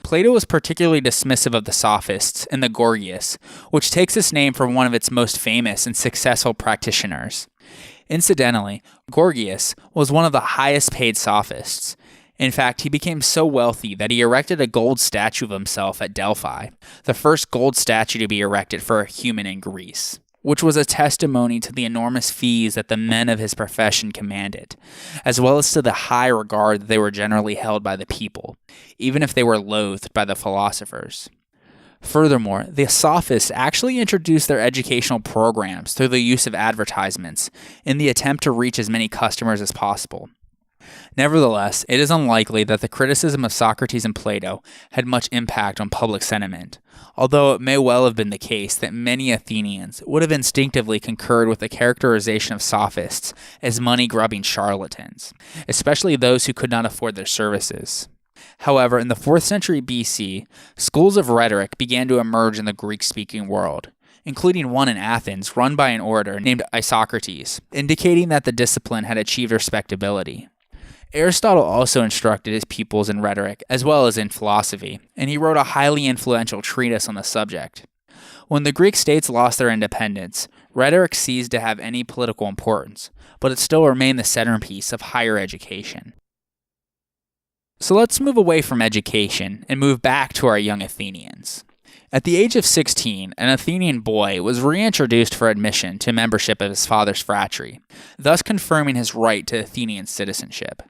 Plato was particularly dismissive of the Sophists in the Gorgias, which takes its name from one of its most famous and successful practitioners. Incidentally, Gorgias was one of the highest paid Sophists. In fact, he became so wealthy that he erected a gold statue of himself at Delphi, the first gold statue to be erected for a human in Greece, which was a testimony to the enormous fees that the men of his profession commanded, as well as to the high regard that they were generally held by the people, even if they were loathed by the philosophers. Furthermore, the Sophists actually introduced their educational programs through the use of advertisements in the attempt to reach as many customers as possible. Nevertheless, it is unlikely that the criticism of Socrates and Plato had much impact on public sentiment, although it may well have been the case that many Athenians would have instinctively concurred with the characterization of sophists as money-grubbing charlatans, especially those who could not afford their services. However, in the 4th century BC, schools of rhetoric began to emerge in the Greek-speaking world, including one in Athens run by an orator named Isocrates, indicating that the discipline had achieved respectability. Aristotle also instructed his pupils in rhetoric as well as in philosophy, and he wrote a highly influential treatise on the subject. When the Greek states lost their independence, rhetoric ceased to have any political importance, but it still remained the centerpiece of higher education. So let's move away from education and move back to our young Athenians. At the age of 16, an Athenian boy was reintroduced for admission to membership of his father's phratry, thus confirming his right to Athenian citizenship.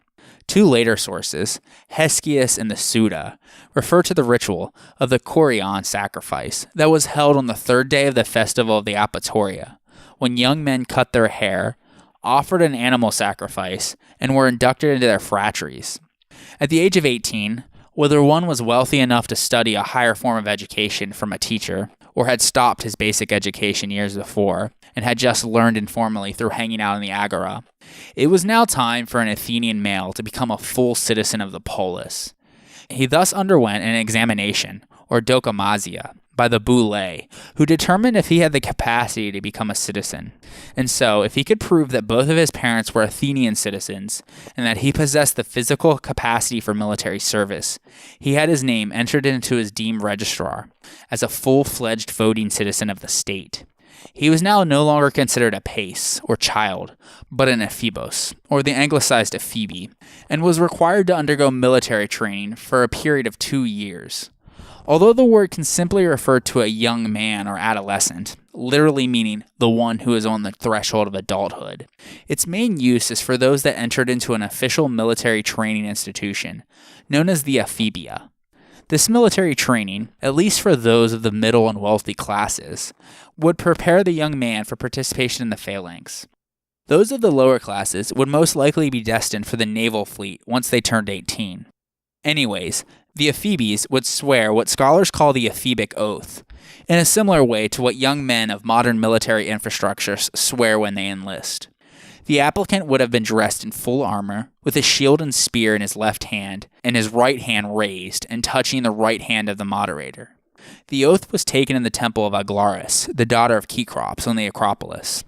Two later sources, Hesiod and the Suda, refer to the ritual of the Chorion sacrifice that was held on the 3rd day of the festival of the Apatoria, when young men cut their hair, offered an animal sacrifice, and were inducted into their phratries. At the age of 18, whether one was wealthy enough to study a higher form of education from a teacher, or had stopped his basic education years before, and had just learned informally through hanging out in the agora, it was now time for an Athenian male to become a full citizen of the polis. He thus underwent an examination, or dokimasia, by the boule, who determined if he had the capacity to become a citizen. And so, if he could prove that both of his parents were Athenian citizens, and that he possessed the physical capacity for military service, he had his name entered into his deme registrar as a full-fledged voting citizen of the state. He was now no longer considered a pace, or child, but an ephebos, or the anglicized ephebi, and was required to undergo military training for a period of 2 years. Although the word can simply refer to a young man or adolescent, literally meaning the one who is on the threshold of adulthood, its main use is for those that entered into an official military training institution, known as the ephebia. This military training, at least for those of the middle and wealthy classes, would prepare the young man for participation in the phalanx. Those of the lower classes would most likely be destined for the naval fleet once they turned 18. Anyways, the ephebes would swear what scholars call the Fe Bec Oath, in a similar way to what young men of modern military infrastructures swear when they enlist. The applicant would have been dressed in full armor, with a shield and spear in his left hand, and his right hand raised and touching the right hand of the moderator. The oath was taken in the temple of Aglaris, the daughter of Cecrops, on the Acropolis,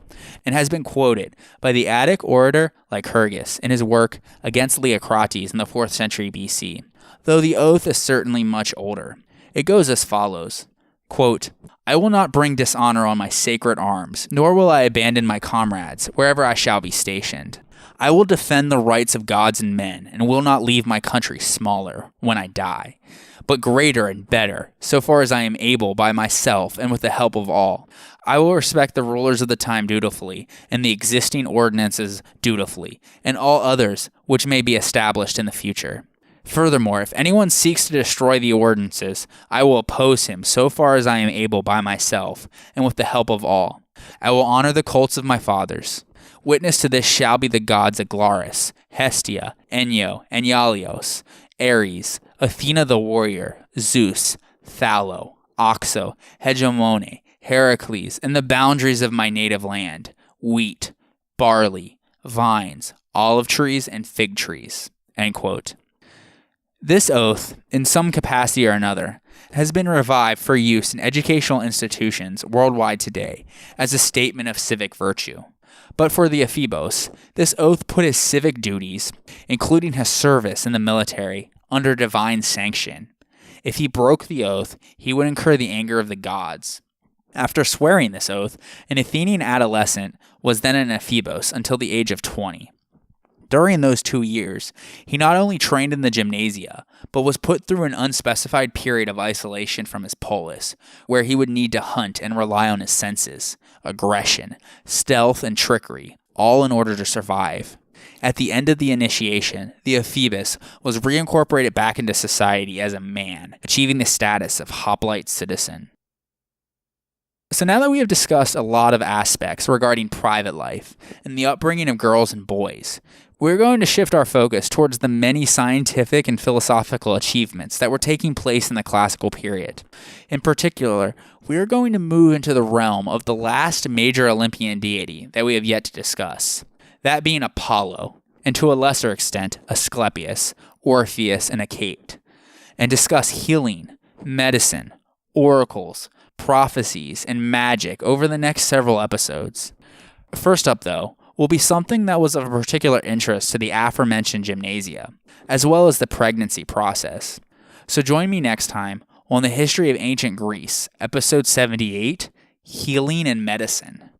and has been quoted by the Attic orator Lycurgus in his work Against Leocrates in the 4th century BC, though the oath is certainly much older. It goes as follows, quote, "I will not bring dishonor on my sacred arms, nor will I abandon my comrades wherever I shall be stationed. I will defend the rights of gods and men, and will not leave my country smaller when I die, but greater and better, so far as I am able by myself and with the help of all. I will respect the rulers of the time dutifully, and the existing ordinances dutifully, and all others which may be established in the future. Furthermore, if anyone seeks to destroy the ordinances, I will oppose him so far as I am able by myself, and with the help of all. I will honor the cults of my fathers. Witness to this shall be the gods Aglaris, Hestia, Enyo, Enyalios, Ares, Athena the warrior, Zeus, Thallo, Oxo, Hegemone, Heracles, and the boundaries of my native land, wheat, barley, vines, olive trees, and fig trees." End quote. This oath, in some capacity or another, has been revived for use in educational institutions worldwide today as a statement of civic virtue. But for the ephebos, this oath put his civic duties, including his service in the military, under divine sanction. If he broke the oath, he would incur the anger of the gods. After swearing this oath, an Athenian adolescent was then an ephebos until the age of 20. During those 2 years, he not only trained in the Gymnasium, but was put through an unspecified period of isolation from his polis, where he would need to hunt and rely on his senses, aggression, stealth, and trickery, all in order to survive. At the end of the initiation, the ephebus was reincorporated back into society as a man, achieving the status of hoplite citizen. So now that we have discussed a lot of aspects regarding private life and the upbringing of girls and boys, we're going to shift our focus towards the many scientific and philosophical achievements that were taking place in the classical period. In particular, we are going to move into the realm of the last major Olympian deity that we have yet to discuss, that being Apollo, and to a lesser extent, Asclepius, Orpheus, and Hecate, and discuss healing, medicine, oracles, prophecies, and magic over the next several episodes. First up, though, will be something that was of particular interest to the aforementioned gymnasia, as well as the pregnancy process. So join me next time on the History of Ancient Greece, episode 78, Healing and Medicine.